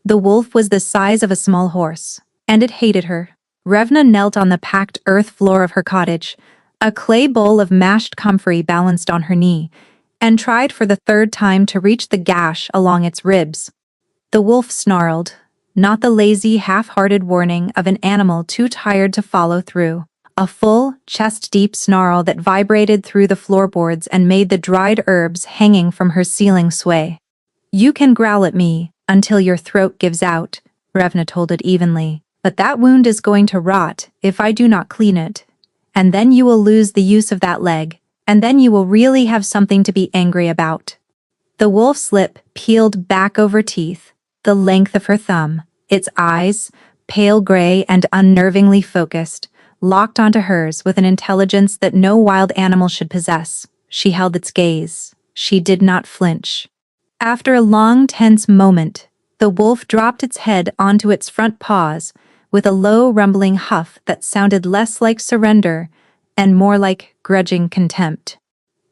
The wolf was the size of a small horse, and it hated her. Revna knelt on the packed earth floor of her cottage, a clay bowl of mashed comfrey balanced on her knee, and tried for the third time to reach the gash along its ribs. The wolf snarled, not the lazy, half-hearted warning of an animal too tired to follow through. A full, chest-deep snarl that vibrated through the floorboards and made the dried herbs hanging from her ceiling sway. "You can growl at me until your throat gives out," Revna told it evenly, "but that wound is going to rot if I do not clean it. And then you will lose the use of that leg, and then you will really have something to be angry about." The wolf's lip peeled back over teeth, the length of her thumb, its eyes, pale gray and unnervingly focused, locked onto hers with an intelligence that no wild animal should possess. She held its gaze. She did not flinch. After a long, tense moment, the wolf dropped its head onto its front paws with a low, rumbling huff that sounded less like surrender and more like grudging contempt.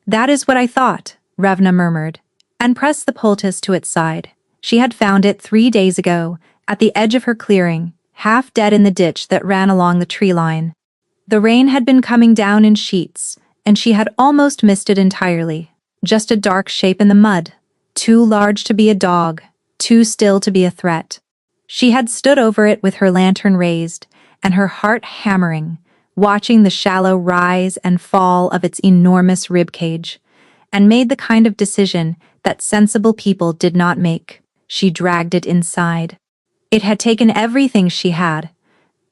"That is what I thought," Revna murmured, and pressed the poultice to its side. She had found it 3 days ago, at the edge of her clearing, half dead in the ditch that ran along the tree line. The rain had been coming down in sheets, and she had almost missed it entirely. Just a dark shape in the mud, too large to be a dog, too still to be a threat. She had stood over it with her lantern raised, and her heart hammering, watching the shallow rise and fall of its enormous ribcage, and made the kind of decision that sensible people did not make. She dragged it inside. It had taken everything she had.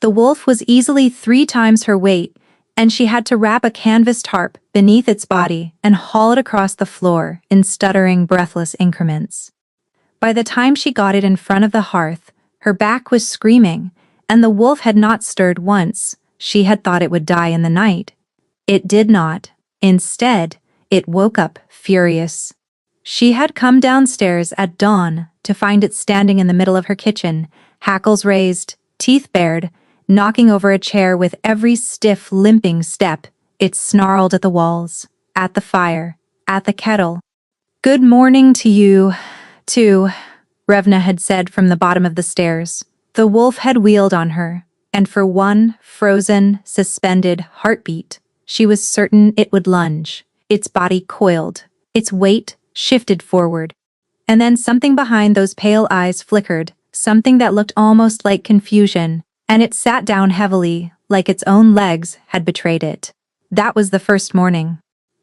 The wolf was easily 3 times her weight, and she had to wrap a canvas tarp beneath its body and haul it across the floor in stuttering, breathless increments. By the time she got it in front of the hearth, her back was screaming, and the wolf had not stirred once. She had thought it would die in the night. It did not. Instead, it woke up, furious. She had come downstairs at dawn to find it standing in the middle of her kitchen, hackles raised, teeth bared, knocking over a chair with every stiff, limping step. It snarled at the walls, at the fire, at the kettle. "Good morning to you, too," Revna had said from the bottom of the stairs. The wolf had wheeled on her, and for one frozen, suspended heartbeat, she was certain it would lunge. Its body coiled, its weight shifted forward. And then something behind those pale eyes flickered, something that looked almost like confusion, and it sat down heavily, like its own legs had betrayed it. That was the first morning.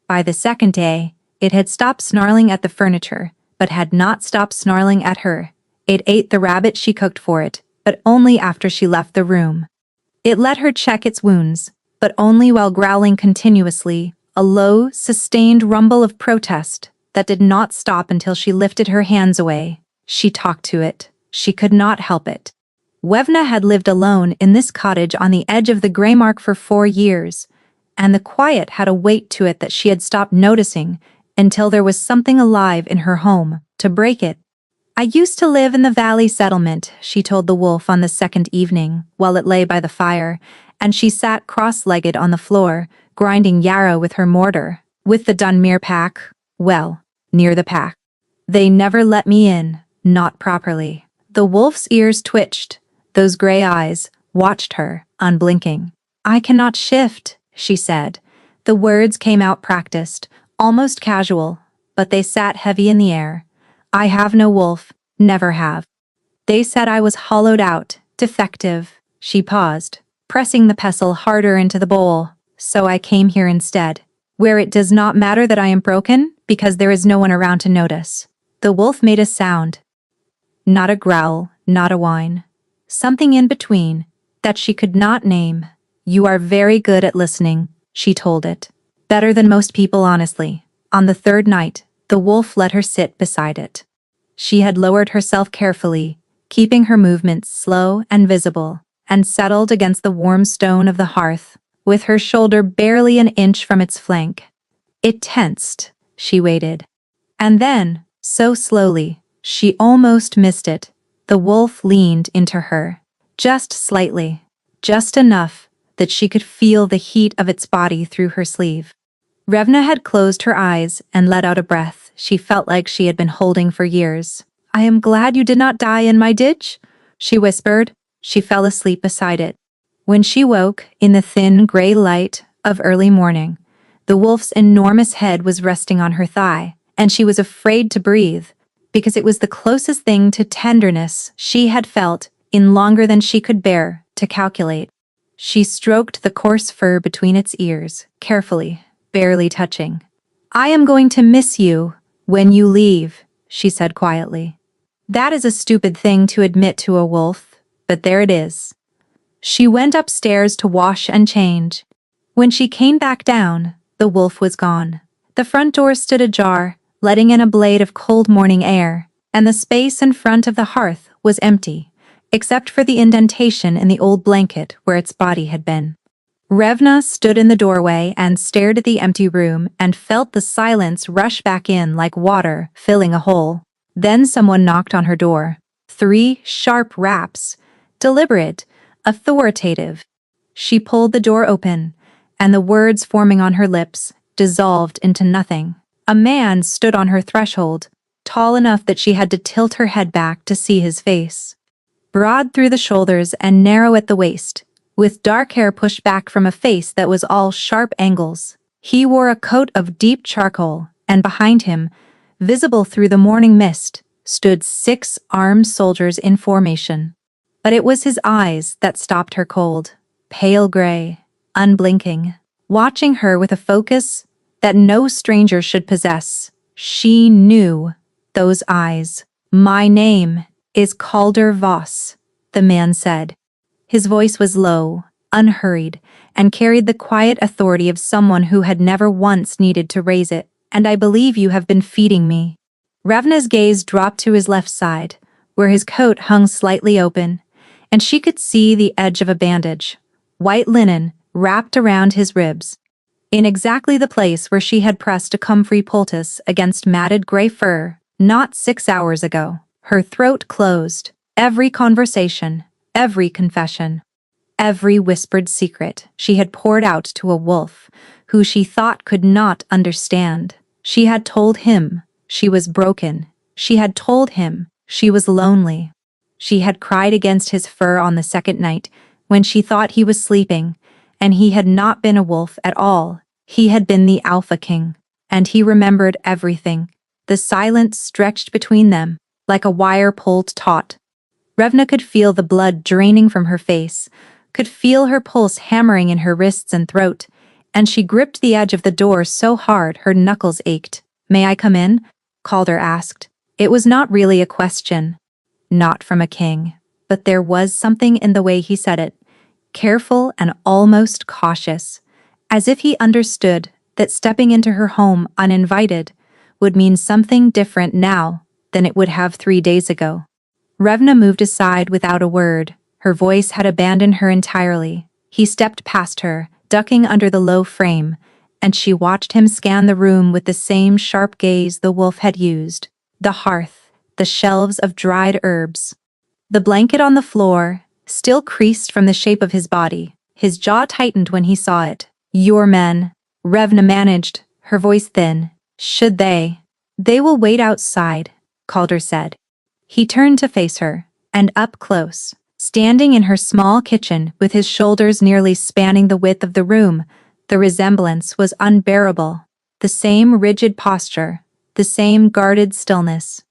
By the second day, it had stopped snarling at the furniture, but had not stopped snarling at her. It ate the rabbit she cooked for it, but only after she left the room. It let her check its wounds, but only while growling continuously, a low, sustained rumble of protest that did not stop until she lifted her hands away. She talked to it. She could not help it. Revna had lived alone in this cottage on the edge of the Greymark for 4 years, and the quiet had a weight to it that she had stopped noticing until there was something alive in her home to break it. "I used to live in the valley settlement," she told the wolf on the second evening, while it lay by the fire, and she sat cross-legged on the floor, grinding yarrow with her mortar. "With the Dunmere pack, well, near the pack. They never let me in, not properly." The wolf's ears twitched. Those gray eyes watched her, unblinking. "I cannot shift," she said. The words came out practiced, almost casual, but they sat heavy in the air. "I have no wolf, never have. They said I was hollowed out, defective." She paused, pressing the pestle harder into the bowl. "So I came here instead, where it does not matter that I am broken, because there is no one around to notice." The wolf made a sound. Not a growl, not a whine. Something in between, that she could not name. "You are very good at listening," she told it. "Better than most people, honestly." On the third night, the wolf let her sit beside it. She had lowered herself carefully, keeping her movements slow and visible, and settled against the warm stone of the hearth, with her shoulder barely an inch from its flank. It tensed. She waited. And then, so slowly, she almost missed it. The wolf leaned into her. Just slightly. Just enough that she could feel the heat of its body through her sleeve. Revna had closed her eyes and let out a breath she felt like she had been holding for years. I am glad you did not die in my ditch, she whispered. She fell asleep beside it. When she woke, in the thin gray light of early morning, the wolf's enormous head was resting on her thigh, and she was afraid to breathe, because it was the closest thing to tenderness she had felt in longer than she could bear to calculate. She stroked the coarse fur between its ears, carefully, barely touching. I am going to miss you when you leave, she said quietly. That is a stupid thing to admit to a wolf, but there it is. She went upstairs to wash and change. When she came back down, the wolf was gone. The front door stood ajar, letting in a blade of cold morning air, and the space in front of the hearth was empty, except for the indentation in the old blanket where its body had been. Revna stood in the doorway and stared at the empty room and felt the silence rush back in like water filling a hole. Then someone knocked on her door. 3 sharp raps, deliberate, authoritative. She pulled the door open, and the words forming on her lips dissolved into nothing. A man stood on her threshold, tall enough that she had to tilt her head back to see his face. Broad through the shoulders and narrow at the waist, with dark hair pushed back from a face that was all sharp angles. He wore a coat of deep charcoal, and behind him, visible through the morning mist, stood 6 armed soldiers in formation. But it was his eyes that stopped her cold, pale gray, unblinking, watching her with a focus that no stranger should possess. She knew those eyes. My name is Calder Voss, the man said. His voice was low, unhurried, and carried the quiet authority of someone who had never once needed to raise it. And I believe you have been feeding me. Ravna's gaze dropped to his left side, where his coat hung slightly open, and she could see the edge of a bandage, white linen, wrapped around his ribs. In exactly the place where she had pressed a comfrey poultice against matted gray fur, not 6 hours ago. Her throat closed. Every conversation, every confession, every whispered secret she had poured out to a wolf who she thought could not understand. She had told him she was broken. She had told him she was lonely. She had cried against his fur on the second night when she thought he was sleeping, and he had not been a wolf at all. He had been the Alpha King, and he remembered everything. The silence stretched between them, like a wire pulled taut. Revna could feel the blood draining from her face, could feel her pulse hammering in her wrists and throat, and she gripped the edge of the door so hard her knuckles ached. May I come in? Calder asked. It was not really a question. Not from a king, but there was something in the way he said it, careful and almost cautious, as if he understood that stepping into her home uninvited would mean something different now than it would have 3 days ago. Revna moved aside without a word. Her voice had abandoned her entirely. He stepped past her, ducking under the low frame, and she watched him scan the room with the same sharp gaze the wolf had used. The hearth, the shelves of dried herbs, the blanket on the floor, still creased from the shape of his body. His jaw tightened when he saw it. Your men, Revna managed, her voice thin. Should they? They will wait outside, Calder said. He turned to face her, and up close, standing in her small kitchen with his shoulders nearly spanning the width of the room, the resemblance was unbearable. The same rigid posture, the same guarded stillness.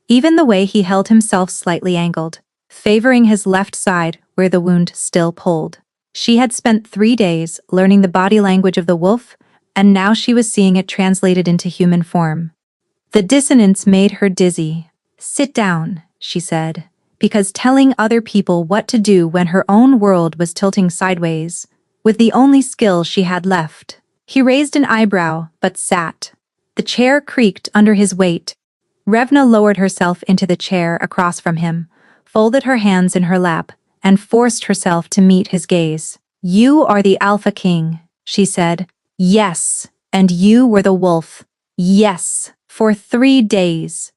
Even the way he held himself slightly angled, favoring his left side where the wound still pulled. She had spent 3 days learning the body language of the wolf, and now she was seeing it translated into human form. The dissonance made her dizzy. Sit down, she said, because telling other people what to do when her own world was tilting sideways, with the only skill she had left. He raised an eyebrow, but sat. The chair creaked under his weight. Revna lowered herself into the chair across from him, folded her hands in her lap, and forced herself to meet his gaze. You are the Alpha King, she said. Yes, and you were the wolf. Yes, for 3 days.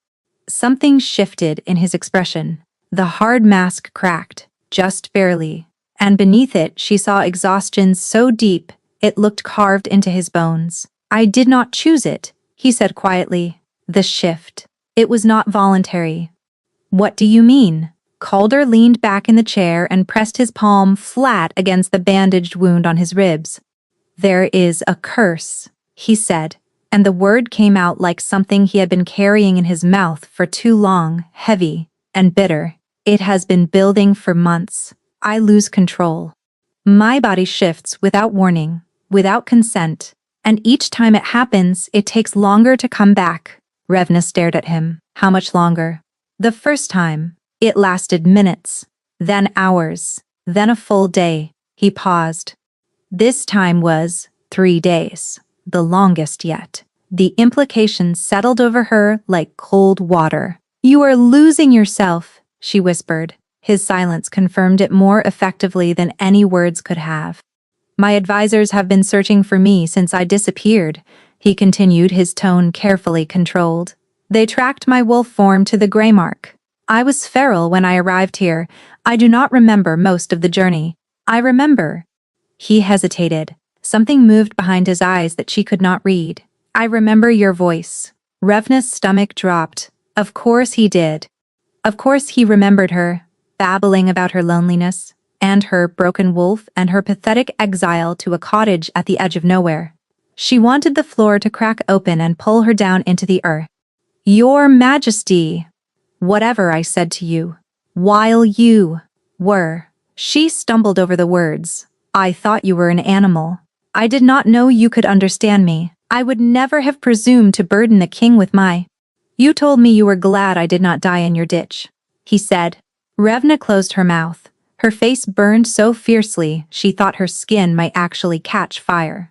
Something shifted in his expression. The hard mask cracked, just barely, and beneath it she saw exhaustion so deep it looked carved into his bones. I did not choose it, he said quietly. The shift. It was not voluntary. What do you mean? Calder leaned back in the chair and pressed his palm flat against the bandaged wound on his ribs. There is a curse, he said, and the word came out like something he had been carrying in his mouth for too long, heavy and bitter. It has been building for months. I lose control. My body shifts without warning, without consent, and each time it happens, it takes longer to come back. Revna stared at him. How much longer? The first time, it lasted minutes, then hours, then a full day. He paused. This time was 3 days, the longest yet. The implications settled over her like cold water. You are losing yourself, she whispered. His silence confirmed it more effectively than any words could have. My advisors have been searching for me since I disappeared, he continued, his tone carefully controlled. They tracked my wolf form to the Grey Mark. I was feral when I arrived here. I do not remember most of the journey. I remember. He hesitated. Something moved behind his eyes that she could not read. I remember your voice. Revna's stomach dropped. Of course he did. Of course he remembered her, babbling about her loneliness, and her broken wolf and her pathetic exile to a cottage at the edge of nowhere. She wanted the floor to crack open and pull her down into the earth. Your Majesty, whatever I said to you, while you were. She stumbled over the words. I thought you were an animal. I did not know you could understand me. I would never have presumed to burden the king with my... You told me you were glad I did not die in your ditch, he said. Revna closed her mouth. Her face burned so fiercely she thought her skin might actually catch fire.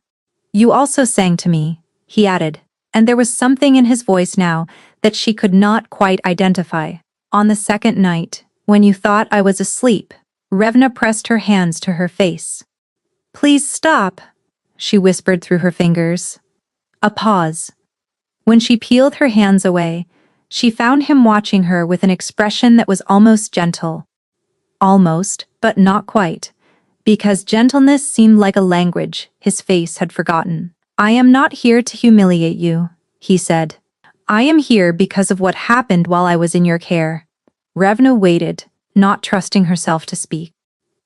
You also sang to me, he added, and there was something in his voice now that she could not quite identify. On the second night, when you thought I was asleep, Revna pressed her hands to her face. Please stop, she whispered through her fingers. A pause. When she peeled her hands away, she found him watching her with an expression that was almost gentle. Almost, but not quite, because gentleness seemed like a language his face had forgotten. I am not here to humiliate you, he said. I am here because of what happened while I was in your care. Revna waited, not trusting herself to speak.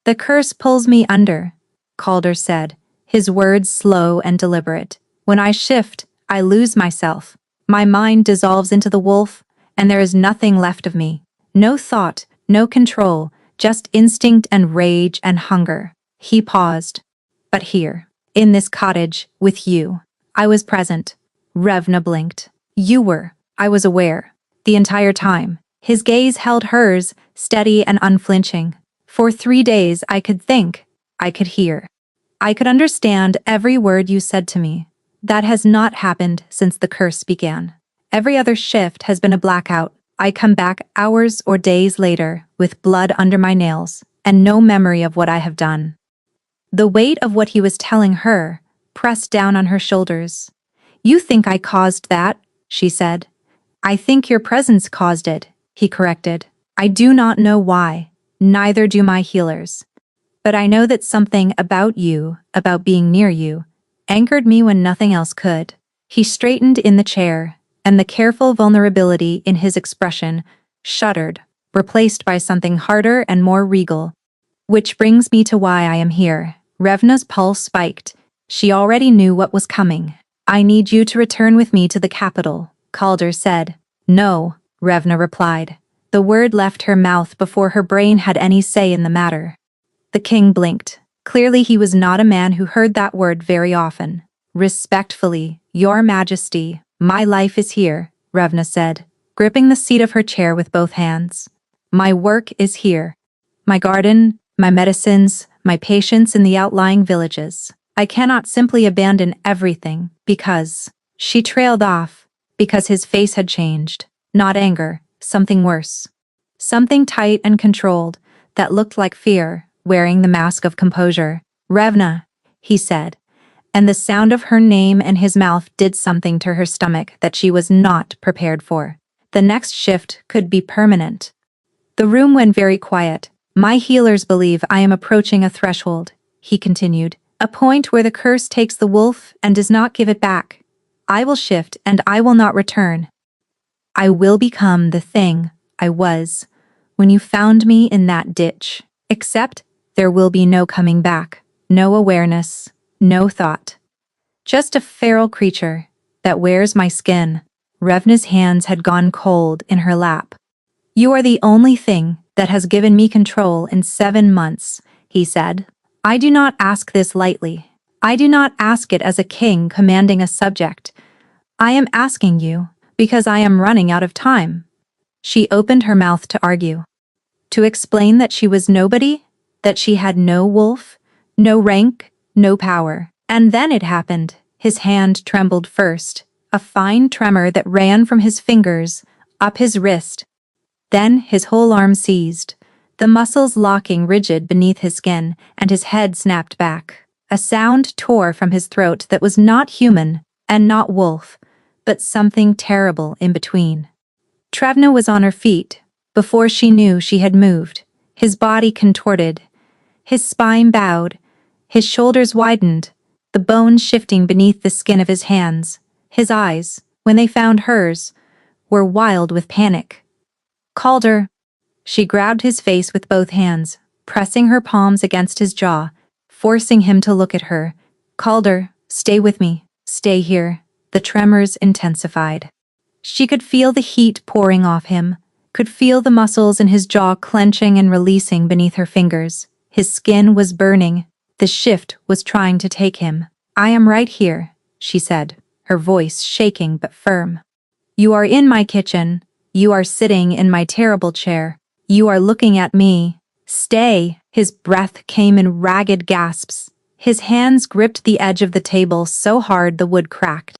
The curse pulls me under, Calder said, his words slow and deliberate. When I shift, I lose myself. My mind dissolves into the wolf, and there is nothing left of me. No thought, no control, just instinct and rage and hunger. He paused. But here, in this cottage, with you, I was present. Revna blinked. You were. I was aware. The entire time. His gaze held hers, steady and unflinching. For 3 days I could think. I could hear. I could understand every word you said to me. That has not happened since the curse began. Every other shift has been a blackout. I come back hours or days later with blood under my nails and no memory of what I have done. The weight of what he was telling her pressed down on her shoulders. You think I caused that, she said. I think your presence caused it, he corrected. I do not know why, neither do my healers. But I know that something about you, about being near you, anchored me when nothing else could. He straightened in the chair, and the careful vulnerability in his expression shuddered, replaced by something harder and more regal. Which brings me to why I am here. Revna's pulse spiked. She already knew what was coming. I need you to return with me to the capital, Calder said. No, Revna replied. The word left her mouth before her brain had any say in the matter. The king blinked. Clearly he was not a man who heard that word very often. Respectfully, Your Majesty, my life is here, Revna said, gripping the seat of her chair with both hands. My work is here. My garden, my medicines, my patients in the outlying villages. I cannot simply abandon everything because... She trailed off, because his face had changed. Not anger, something worse. Something tight and controlled that looked like fear, wearing the mask of composure. Revna, he said, and the sound of her name and his mouth did something to her stomach that she was not prepared for. The next shift could be permanent. The room went very quiet. My healers believe I am approaching a threshold, he continued, a point where the curse takes the wolf and does not give it back. I will shift and I will not return. I will become the thing I was, when you found me in that ditch. Except there will be no coming back, no awareness, no thought. Just a feral creature that wears my skin. Revna's hands had gone cold in her lap. You are the only thing that has given me control in 7 months, he said. I do not ask this lightly. I do not ask it as a king commanding a subject. I am asking you because I am running out of time. She opened her mouth to argue, to explain that she was nobody, that she had no wolf, no rank, no power. And then it happened. His hand trembled first, a fine tremor that ran from his fingers, up his wrist. Then his whole arm seized, the muscles locking rigid beneath his skin, and his head snapped back. A sound tore from his throat that was not human and not wolf, but something terrible in between. Trevna was on her feet before she knew she had moved. His body contorted, his spine bowed, his shoulders widened, the bones shifting beneath the skin of his hands. His eyes, when they found hers, were wild with panic. Calder. She grabbed his face with both hands, pressing her palms against his jaw, forcing him to look at her. Calder, stay with me, stay here. The tremors intensified. She could feel the heat pouring off him, could feel the muscles in his jaw clenching and releasing beneath her fingers. His skin was burning. The shift was trying to take him. I am right here, she said, her voice shaking but firm. You are in my kitchen. You are sitting in my terrible chair. You are looking at me. Stay. His breath came in ragged gasps. His hands gripped the edge of the table so hard the wood cracked.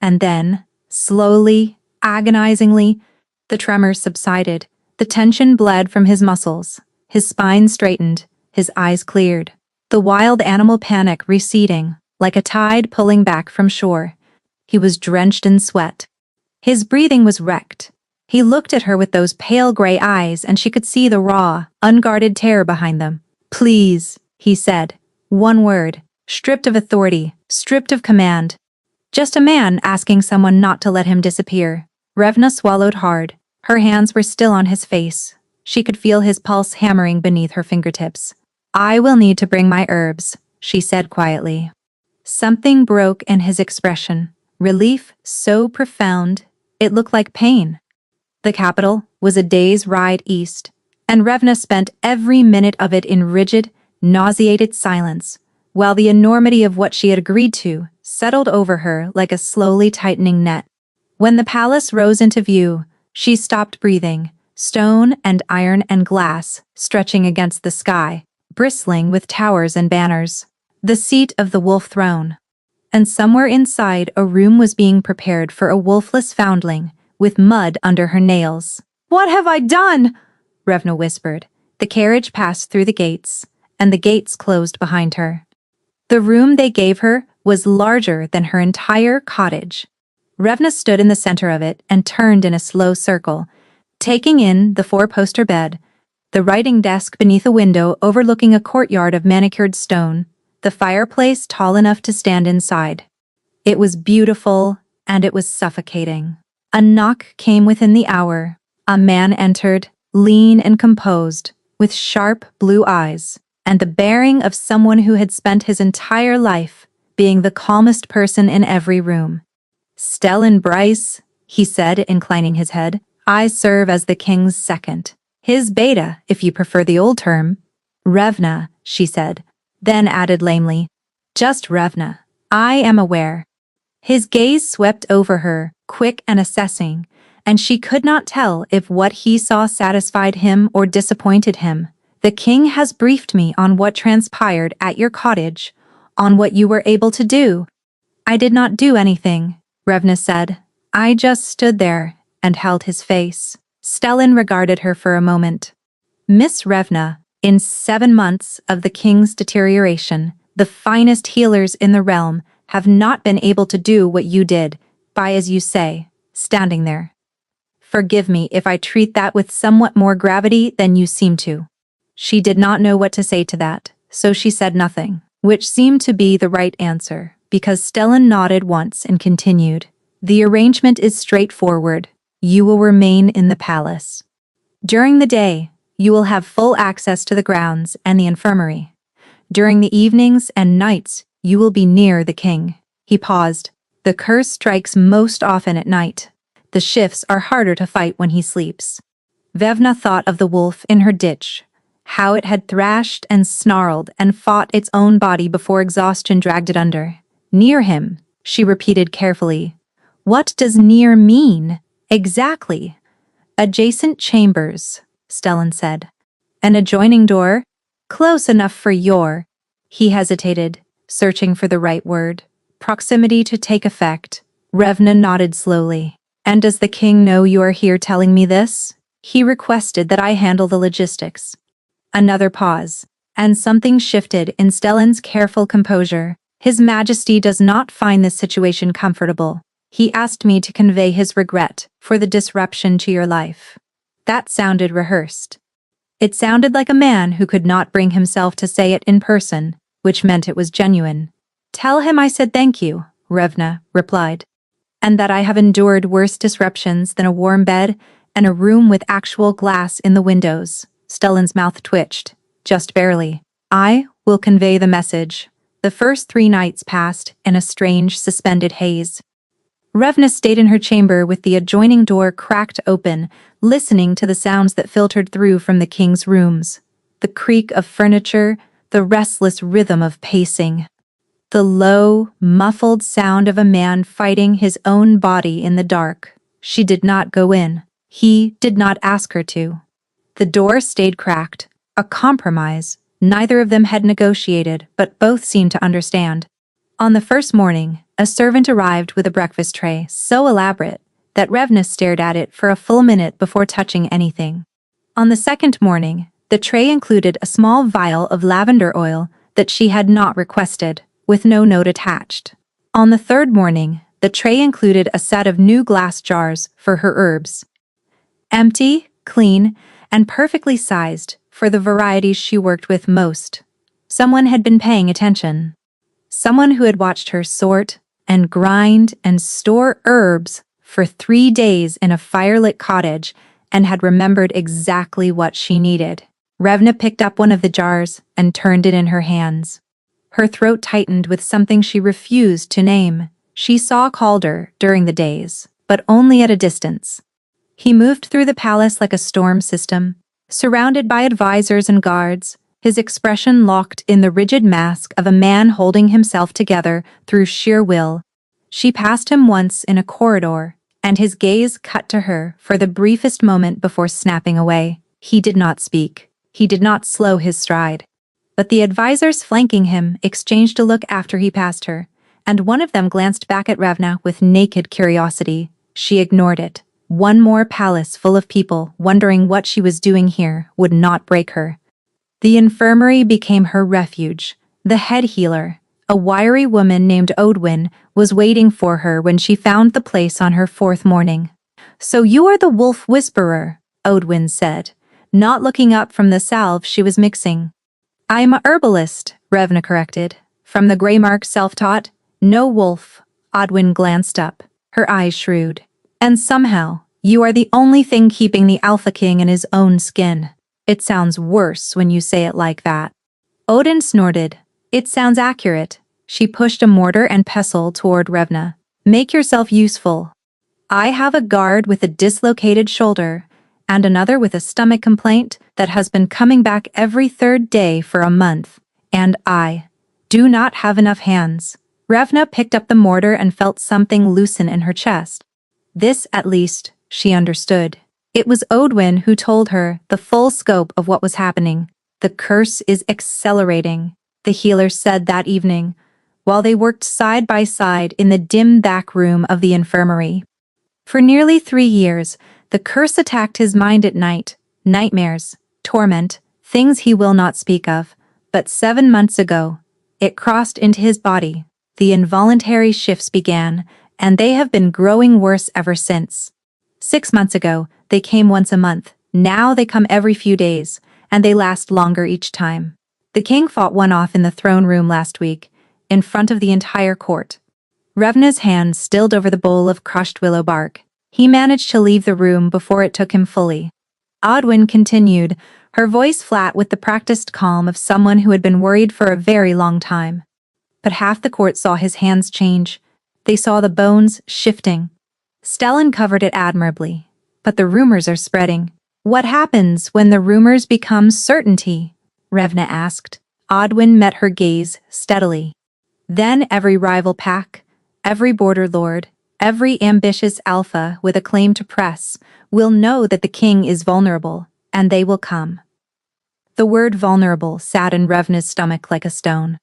And then, slowly, agonizingly, the tremors subsided. The tension bled from his muscles. His spine straightened. His eyes cleared. The wild animal panic receding, like a tide pulling back from shore. He was drenched in sweat. His breathing was wrecked. He looked at her with those pale gray eyes, and she could see the raw, unguarded terror behind them. Please, he said. One word, stripped of authority, stripped of command. Just a man asking someone not to let him disappear. Revna swallowed hard. Her hands were still on his face. She could feel his pulse hammering beneath her fingertips. I will need to bring my herbs, she said quietly. Something broke in his expression. Relief so profound, it looked like pain. The capital was a day's ride east, and Revna spent every minute of it in rigid, nauseated silence, while the enormity of what she had agreed to settled over her like a slowly tightening net. When the palace rose into view, she stopped breathing, stone and iron and glass stretching against the sky, bristling with towers and banners. The seat of the wolf throne. And somewhere inside a room was being prepared for a wolfless foundling, with mud under her nails. What have I done? Revna whispered. The carriage passed through the gates, and the gates closed behind her. The room they gave her was larger than her entire cottage. Revna stood in the center of it and turned in a slow circle, taking in the four-poster bed, the writing desk beneath a window overlooking a courtyard of manicured stone, the fireplace tall enough to stand inside. It was beautiful, and it was suffocating. A knock came within the hour. A man entered, lean and composed, with sharp blue eyes, and the bearing of someone who had spent his entire life being the calmest person in every room. Stellan Bryce, he said, inclining his head. I serve as the king's second. His beta, if you prefer the old term. Revna, she said, then added lamely, just Revna. I am aware. His gaze swept over her, quick and assessing, and she could not tell if what he saw satisfied him or disappointed him. The king has briefed me on what transpired at your cottage, on what you were able to do. I did not do anything, Revna said. I just stood there and held his face. Stellan regarded her for a moment. Miss Revna, in 7 months of the king's deterioration, the finest healers in the realm have not been able to do what you did, by, as you say, standing there. Forgive me if I treat that with somewhat more gravity than you seem to. She did not know what to say to that, so she said nothing, which seemed to be the right answer, because Stellan nodded once and continued. The arrangement is straightforward. You will remain in the palace. During the day, you will have full access to the grounds and the infirmary. During the evenings and nights, you will be near the king. He paused. The curse strikes most often at night. The shifts are harder to fight when he sleeps. Vevna thought of the wolf in her ditch, how it had thrashed and snarled and fought its own body before exhaustion dragged it under. Near him, she repeated carefully. What does near mean? Exactly. Adjacent chambers, Stellan said. An adjoining door? Close enough for your. He hesitated, searching for the right word. Proximity to take effect. Revna nodded slowly. And does the king know you are here telling me this? He requested that I handle the logistics. Another pause, and something shifted in Stellan's careful composure. His Majesty does not find this situation comfortable. He asked me to convey his regret for the disruption to your life. That sounded rehearsed. It sounded like a man who could not bring himself to say it in person, which meant it was genuine. Tell him I said thank you, Revna replied, and that I have endured worse disruptions than a warm bed and a room with actual glass in the windows. Stellan's mouth twitched, just barely. I will convey the message. The first 3 nights passed in a strange, suspended haze. Revna stayed in her chamber with the adjoining door cracked open, listening to the sounds that filtered through from the king's rooms. The creak of furniture, the restless rhythm of pacing. The low, muffled sound of a man fighting his own body in the dark. She did not go in. He did not ask her to. The door stayed cracked, a compromise. Neither of them had negotiated, but both seemed to understand. On the first morning, a servant arrived with a breakfast tray so elaborate that Revna stared at it for a full minute before touching anything. On the second morning, the tray included a small vial of lavender oil that she had not requested, with no note attached. On the third morning, the tray included a set of new glass jars for her herbs. Empty, clean, and perfectly sized for the varieties she worked with most. Someone had been paying attention. Someone who had watched her sort and grind and store herbs for 3 days in a firelit cottage and had remembered exactly what she needed. Revna picked up one of the jars and turned it in her hands. Her throat tightened with something she refused to name. She saw Calder during the days, but only at a distance. He moved through the palace like a storm system, surrounded by advisors and guards, his expression locked in the rigid mask of a man holding himself together through sheer will. She passed him once in a corridor, and his gaze cut to her for the briefest moment before snapping away. He did not speak. He did not slow his stride. But the advisors flanking him exchanged a look after he passed her, and one of them glanced back at Revna with naked curiosity. She ignored it. One more palace full of people wondering what she was doing here would not break her. The infirmary became her refuge. The head healer, a wiry woman named Odwin, was waiting for her when she found the place on her 4th morning. "So you are the wolf whisperer," Odwin said, not looking up from the salve she was mixing. "I'm a herbalist," Revna corrected. "From the Greymark self-taught, no wolf." Odwin glanced up, her eyes shrewd. "And somehow, you are the only thing keeping the Alpha King in his own skin. It sounds worse when you say it like that." Odin snorted. "It sounds accurate." She pushed a mortar and pestle toward Revna. "Make yourself useful. I have a guard with a dislocated shoulder, and another with a stomach complaint that has been coming back every 3rd day for a month, and I do not have enough hands." Revna picked up the mortar and felt something loosen in her chest. This, at least, she understood. It was Odwin who told her the full scope of what was happening. "The curse is accelerating," the healer said that evening, while they worked side by side in the dim back room of the infirmary. For nearly 3 years, the curse attacked his mind at night, nightmares, torment, things he will not speak of. But 7 months ago, it crossed into his body. The involuntary shifts began, and they have been growing worse ever since. 6 months ago, they came once a month. Now they come every few days, and they last longer each time. The king fought one off in the throne room last week, in front of the entire court. Revna's hand stilled over the bowl of crushed willow bark. He managed to leave the room before it took him fully. Odwin continued, her voice flat with the practiced calm of someone who had been worried for a very long time. But half the court saw his hands change. They saw the bones shifting. Stellan covered it admirably. But the rumors are spreading. What happens when the rumors become certainty? Revna asked. Odwin met her gaze steadily. Then every rival pack, every border lord, every ambitious alpha with a claim to press will know that the king is vulnerable, and they will come. The word vulnerable sat in Revna's stomach like a stone.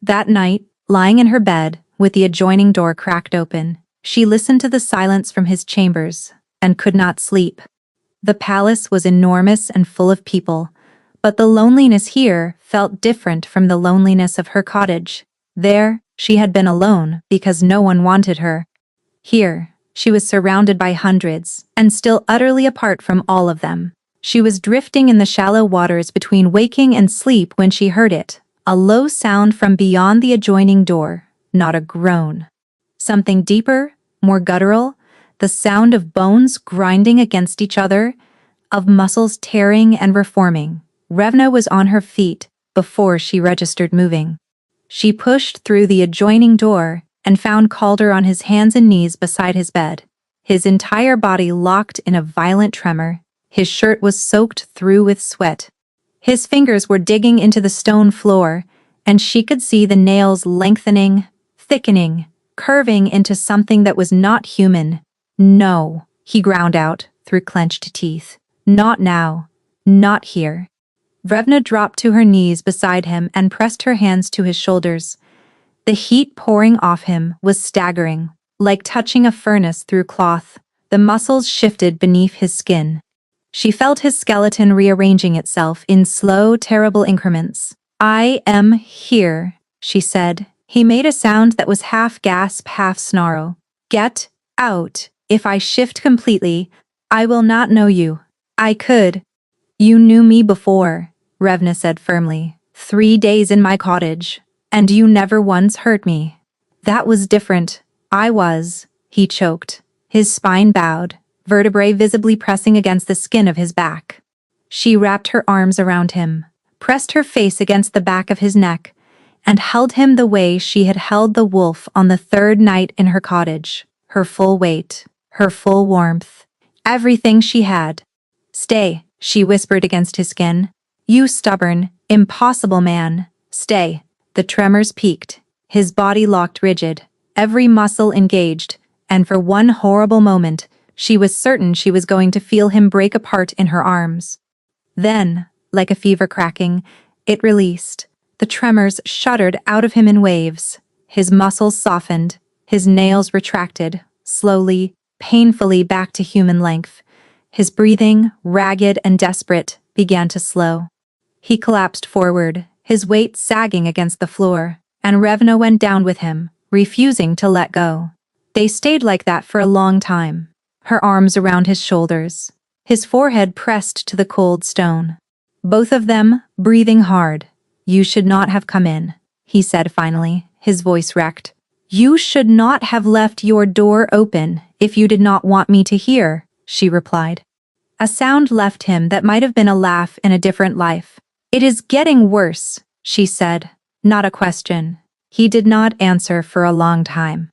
That night, lying in her bed, with the adjoining door cracked open, she listened to the silence from his chambers, and could not sleep. The palace was enormous and full of people, but the loneliness here felt different from the loneliness of her cottage. There, she had been alone because no one wanted her. Here, she was surrounded by hundreds, and still utterly apart from all of them. She was drifting in the shallow waters between waking and sleep when she heard it, a low sound from beyond the adjoining door, not a groan. Something deeper, more guttural, the sound of bones grinding against each other, of muscles tearing and reforming. Revna was on her feet before she registered moving. She pushed through the adjoining door and found Calder on his hands and knees beside his bed, his entire body locked in a violent tremor. His shirt was soaked through with sweat. His fingers were digging into the stone floor, and she could see the nails lengthening, thickening, curving into something that was not human. No, he ground out through clenched teeth. Not now. Not here. Revna dropped to her knees beside him and pressed her hands to his shoulders. The heat pouring off him was staggering, like touching a furnace through cloth. The muscles shifted beneath his skin. She felt his skeleton rearranging itself in slow, terrible increments. I am here, she said. He made a sound that was half gasp, half snarl. Get out. If I shift completely, I will not know you. I could. You knew me before, Revna said firmly. 3 days in my cottage, and you never once hurt me. That was different. I was, he choked. His spine bowed, vertebrae visibly pressing against the skin of his back. She wrapped her arms around him, pressed her face against the back of his neck, and held him the way she had held the wolf on the 3rd night in her cottage. Her full weight, her full warmth, everything she had. Stay, she whispered against his skin. You stubborn, impossible man. Stay. The tremors peaked. His body locked rigid, every muscle engaged, and for one horrible moment, she was certain she was going to feel him break apart in her arms. Then, like a fever cracking, it released. The tremors shuddered out of him in waves. His muscles softened, his nails retracted, slowly, painfully back to human length. His breathing, ragged and desperate, began to slow. He collapsed forward, his weight sagging against the floor, and Revna went down with him, refusing to let go. They stayed like that for a long time, her arms around his shoulders, his forehead pressed to the cold stone. Both of them, breathing hard. You should not have come in, he said finally, his voice wrecked. You should not have left your door open if you did not want me to hear, she replied. A sound left him that might have been a laugh in a different life. It is getting worse, she said, not a question. He did not answer for a long time.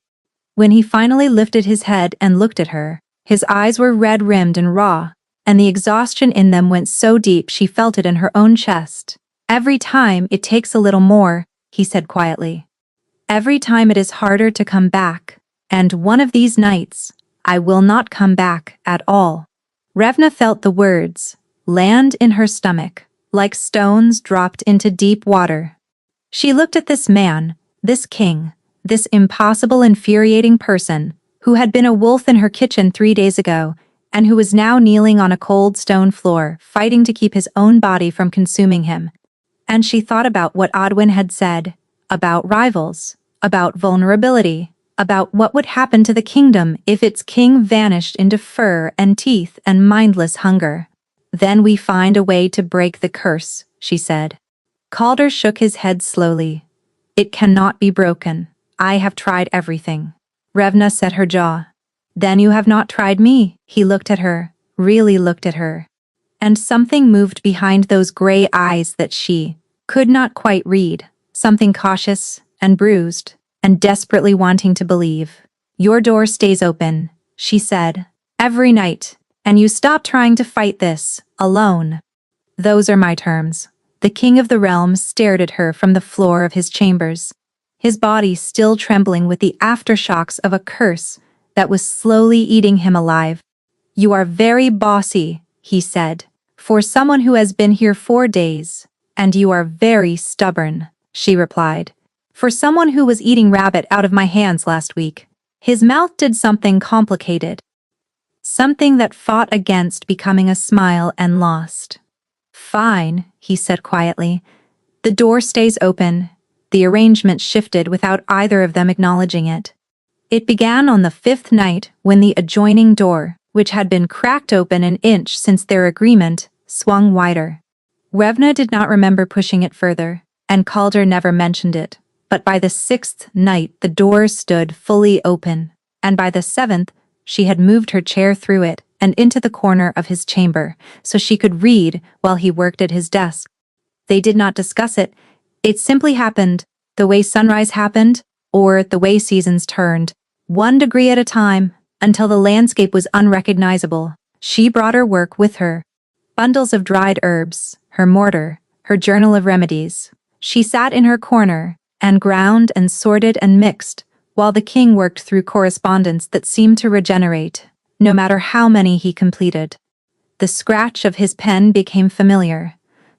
When he finally lifted his head and looked at her, his eyes were red-rimmed and raw, and the exhaustion in them went so deep she felt it in her own chest. Every time it takes a little more, he said quietly. Every time it is harder to come back, and one of these nights, I will not come back at all. Revna felt the words land in her stomach, like stones dropped into deep water. She looked at this man, this king, this impossible, infuriating person, who had been a wolf in her kitchen 3 days ago, and who was now kneeling on a cold stone floor, fighting to keep his own body from consuming him. And she thought about what Odwin had said, about rivals, about vulnerability, about what would happen to the kingdom if its king vanished into fur and teeth and mindless hunger. Then we find a way to break the curse, she said. Calder shook his head slowly. It cannot be broken. I have tried everything. Revna set her jaw. Then you have not tried me. He looked at her, really looked at her. and something moved behind those gray eyes that she could not quite read, something cautious and bruised and desperately wanting to believe. "Your door stays open," she said, "every night, and you stop trying to fight this alone." "Those are my terms." The king of the realm stared at her from the floor of his chambers, his body still trembling with the aftershocks of a curse that was slowly eating him alive. "You are very bossy," he said, "for someone who has been here 4 days. "And you are very stubborn," she replied, "for someone who was eating rabbit out of my hands last week." His mouth did something complicated, something that fought against becoming a smile and lost. "Fine," he said quietly. "The door stays open." The arrangement shifted without either of them acknowledging it. It began on the 5th night when the adjoining door, which had been cracked open an inch since their agreement, swung wider. Revna did not remember pushing it further, and Calder never mentioned it, but by the 6th night the door stood fully open, and by the 7th she had moved her chair through it and into the corner of his chamber, so she could read while he worked at his desk. They did not discuss it. It simply happened, the way sunrise happened, or the way seasons turned, 1 degree at a time, until the landscape was unrecognizable. She brought her work with her. Bundles of dried herbs, her mortar, her journal of remedies. She sat in her corner, and ground and sorted and mixed, while the king worked through correspondence that seemed to regenerate, no matter how many he completed. The scratch of his pen became familiar.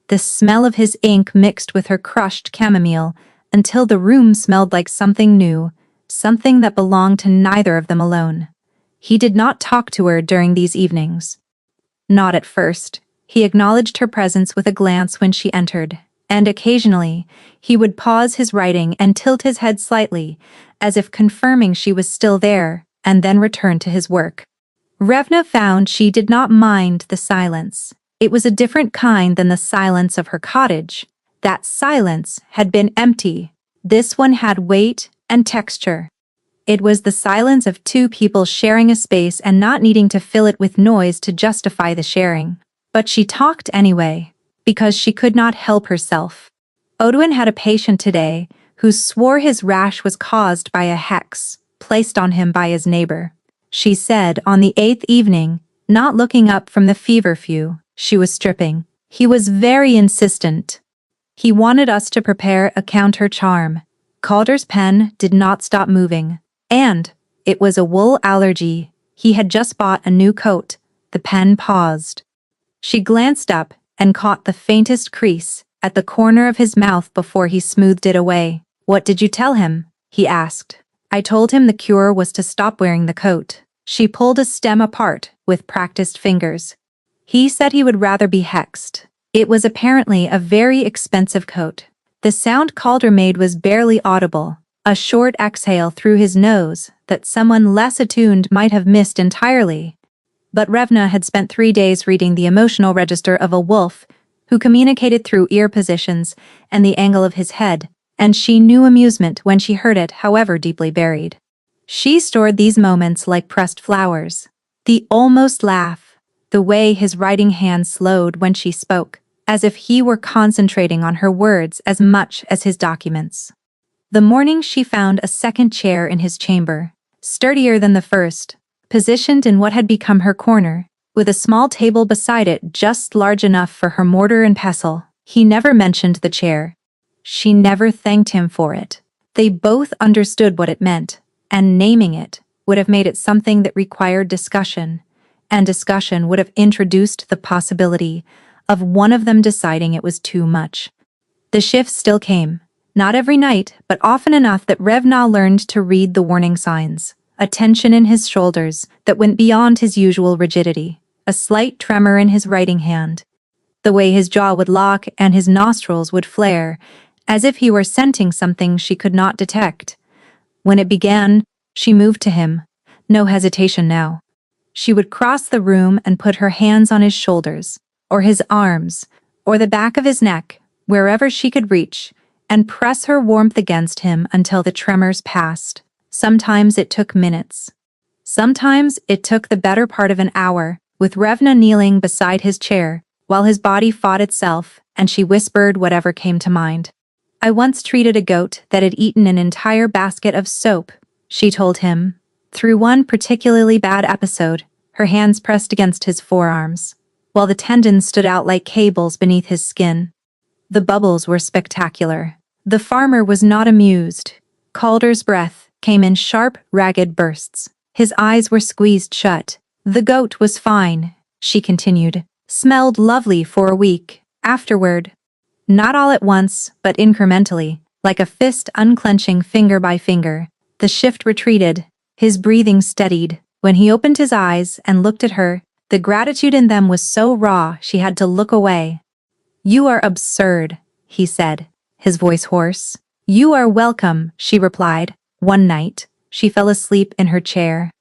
The smell of his ink mixed with her crushed chamomile, until the room smelled like something new, something that belonged to neither of them alone. He did not talk to her during these evenings. Not at first. He acknowledged her presence with a glance when she entered, and occasionally, he would pause his writing and tilt his head slightly, as if confirming she was still there, and then return to his work. Revna found she did not mind the silence. It was a different kind than the silence of her cottage. That silence had been empty. This one had weight and texture. It was the silence of two people sharing a space and not needing to fill it with noise to justify the sharing. But she talked anyway, because she could not help herself. Odwin had a patient today who swore his rash was caused by a hex placed on him by his neighbor. She said on the 8th evening, not looking up from the feverfew she was stripping. He was very insistent. He wanted us to prepare a counter-charm. Calder's pen did not stop moving. And it was a wool allergy. He had just bought a new coat. The pen paused. She glanced up and caught the faintest crease at the corner of his mouth before he smoothed it away. "What did you tell him?" he asked. "I told him the cure was to stop wearing the coat." She pulled a stem apart with practiced fingers. "He said he would rather be hexed." It was apparently a very expensive coat. The sound Calder made was barely audible, a short exhale through his nose that someone less attuned might have missed entirely. But Revna had spent 3 days reading the emotional register of a wolf who communicated through ear positions and the angle of his head, and she knew amusement when she heard it, however deeply buried. She stored these moments like pressed flowers. The almost laugh, the way his writing hand slowed when she spoke, as if he were concentrating on her words as much as his documents. The morning she found a second chair in his chamber, sturdier than the first, positioned in what had become her corner, with a small table beside it just large enough for her mortar and pestle. He never mentioned the chair. She never thanked him for it. They both understood what it meant, and naming it would have made it something that required discussion, and discussion would have introduced the possibility of one of them deciding it was too much. The shifts still came, not every night, but often enough that Revna learned to read the warning signs. A tension in his shoulders that went beyond his usual rigidity, a slight tremor in his writing hand, the way his jaw would lock and his nostrils would flare, as if he were scenting something she could not detect. When it began, she moved to him. No hesitation now. She would cross the room and put her hands on his shoulders, or his arms, or the back of his neck, wherever she could reach, and press her warmth against him until the tremors passed. Sometimes it took minutes. Sometimes it took the better part of an hour, with Revna kneeling beside his chair, while his body fought itself, and she whispered whatever came to mind. I once treated a goat that had eaten an entire basket of soap, she told him. Through one particularly bad episode, her hands pressed against his forearms, while the tendons stood out like cables beneath his skin. The bubbles were spectacular. The farmer was not amused. Calder's breath came in sharp, ragged bursts. His eyes were squeezed shut. The goat was fine, she continued. Smelled lovely for a week. Afterward, not all at once, but incrementally, like a fist unclenching finger by finger, the shift retreated. His breathing steadied. When he opened his eyes and looked at her, the gratitude in them was so raw she had to look away. You are absurd, he said, his voice hoarse. You are welcome, she replied. One night, she fell asleep in her chair.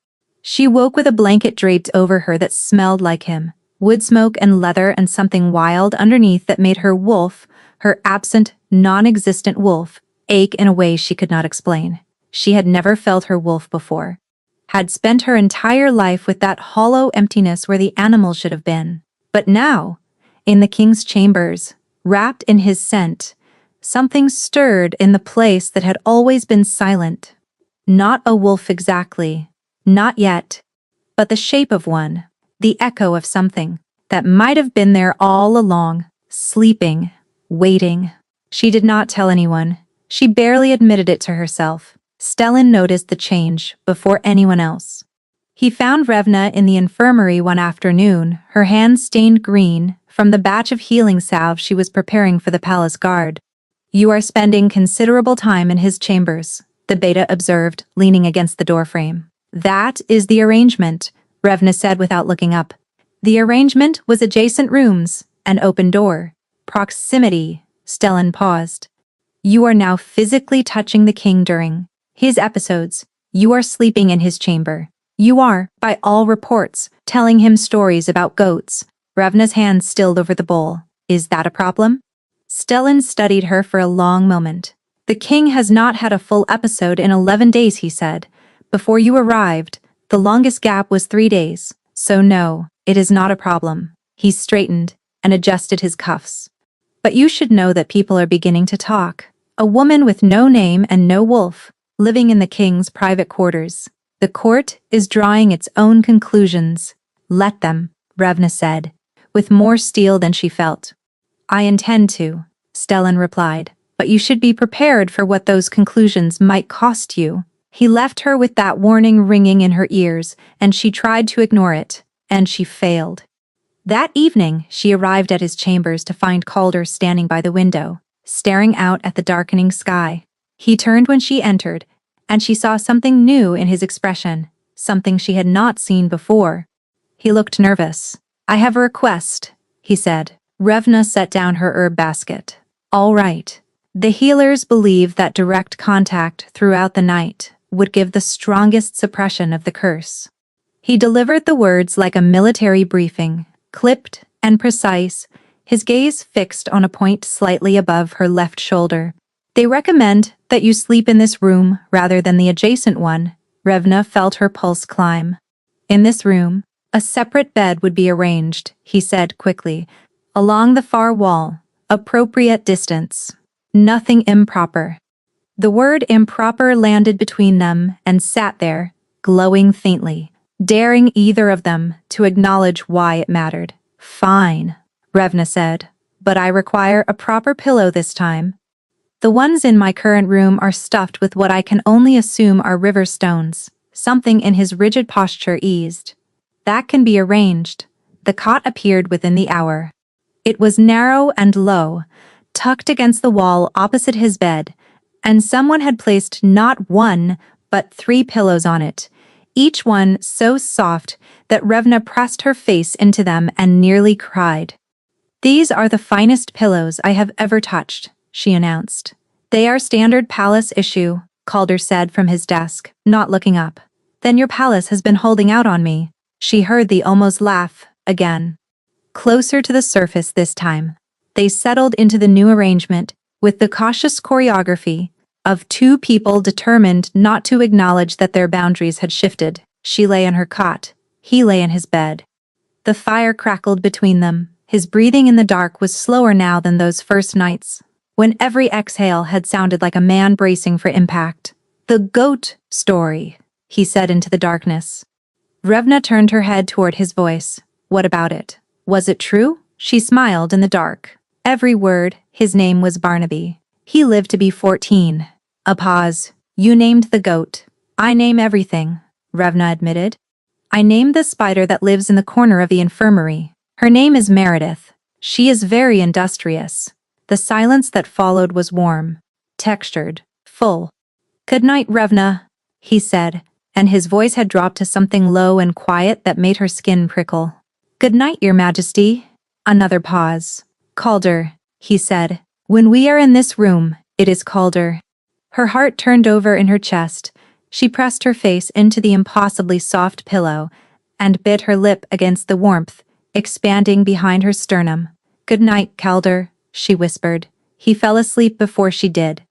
She woke with a blanket draped over her that smelled like him, wood smoke and leather and something wild underneath that made her wolf, her absent, non-existent wolf, ache in a way she could not explain. She had never felt her wolf before. Had spent her entire life with that hollow emptiness where the animal should have been. But now, in the king's chambers, wrapped in his scent, something stirred in the place that had always been silent. Not a wolf exactly, not yet, but the shape of one, the echo of something that might have been there all along, sleeping, waiting. She did not tell anyone. She barely admitted it to herself. Stellan noticed the change before anyone else. He found Revna in the infirmary one afternoon, her hands stained green from the batch of healing salve she was preparing for the palace guard. You are spending considerable time in his chambers, the beta observed, leaning against the doorframe. That is the arrangement, Revna said without looking up. The arrangement was adjacent rooms, an open door. Proximity, Stellan paused. You are now physically touching the king during his episodes. You are sleeping in his chamber. You are, by all reports, telling him stories about goats. Revna's hand stilled over the bowl. Is that a problem? Stellan studied her for a long moment. The king has not had a full episode in 11 days, he said. Before you arrived, the longest gap was 3 days. So no, it is not a problem. He straightened and adjusted his cuffs. But you should know that people are beginning to talk. A woman with no name and no wolf, living in the king's private quarters. The court is drawing its own conclusions. Let them, Revna said, with more steel than she felt. I intend to, Stellan replied, but you should be prepared for what those conclusions might cost you. He left her with that warning ringing in her ears, and she tried to ignore it, and she failed. That evening, she arrived at his chambers to find Calder standing by the window, staring out at the darkening sky. He turned when she entered, and she saw something new in his expression, something she had not seen before. He looked nervous. I have a request, he said. Revna set down her herb basket. All right. The healers believe that direct contact throughout the night would give the strongest suppression of the curse. He delivered the words like a military briefing, clipped and precise, his gaze fixed on a point slightly above her left shoulder. They recommend that you sleep in this room rather than the adjacent one. Revna felt her pulse climb. In this room, a separate bed would be arranged, he said quickly, along the far wall, appropriate distance. Nothing improper. The word improper landed between them and sat there, glowing faintly, daring either of them to acknowledge why it mattered. Fine, Revna said, but I require a proper pillow this time. The ones in my current room are stuffed with what I can only assume are river stones. Something in his rigid posture eased. That can be arranged. The cot appeared within the hour. It was narrow and low, tucked against the wall opposite his bed, and someone had placed not one, but 3 pillows on it, each one so soft that Revna pressed her face into them and nearly cried. These are the finest pillows I have ever touched, she announced. They are standard palace issue, Calder said from his desk, not looking up. Then your palace has been holding out on me. She heard the almost laugh, again. Closer to the surface this time, they settled into the new arrangement, with the cautious choreography of 2 people determined not to acknowledge that their boundaries had shifted. She lay in her cot, he lay in his bed. The fire crackled between them, His breathing in the dark was slower now than those first nights, when every exhale had sounded like a man bracing for impact. "The goat story," he said into the darkness. Revna turned her head toward his voice. "What about it? Was it true?" She smiled in the dark. Every word. His name was Barnaby. He lived to be 14. A pause. "You named the goat." "I name everything," Revna admitted. "I named the spider that lives in the corner of the infirmary. Her name is Meredith. She is very industrious." The silence that followed was warm, textured, full. "Good night, Revna," he said, and his voice had dropped to something low and quiet that made her skin prickle. "Good night, Your Majesty." Another pause. "Calder," he said. "When we are in this room, it is Calder." Her heart turned over in her chest. She pressed her face into the impossibly soft pillow and bit her lip against the warmth, expanding behind her sternum. "Good night, Calder," she whispered. He fell asleep before she did.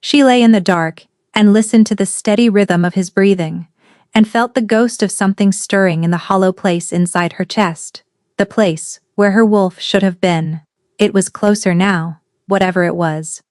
She lay in the dark and listened to the steady rhythm of his breathing, and felt the ghost of something stirring in the hollow place inside her chest. The place where her wolf should have been. It was closer now, whatever it was.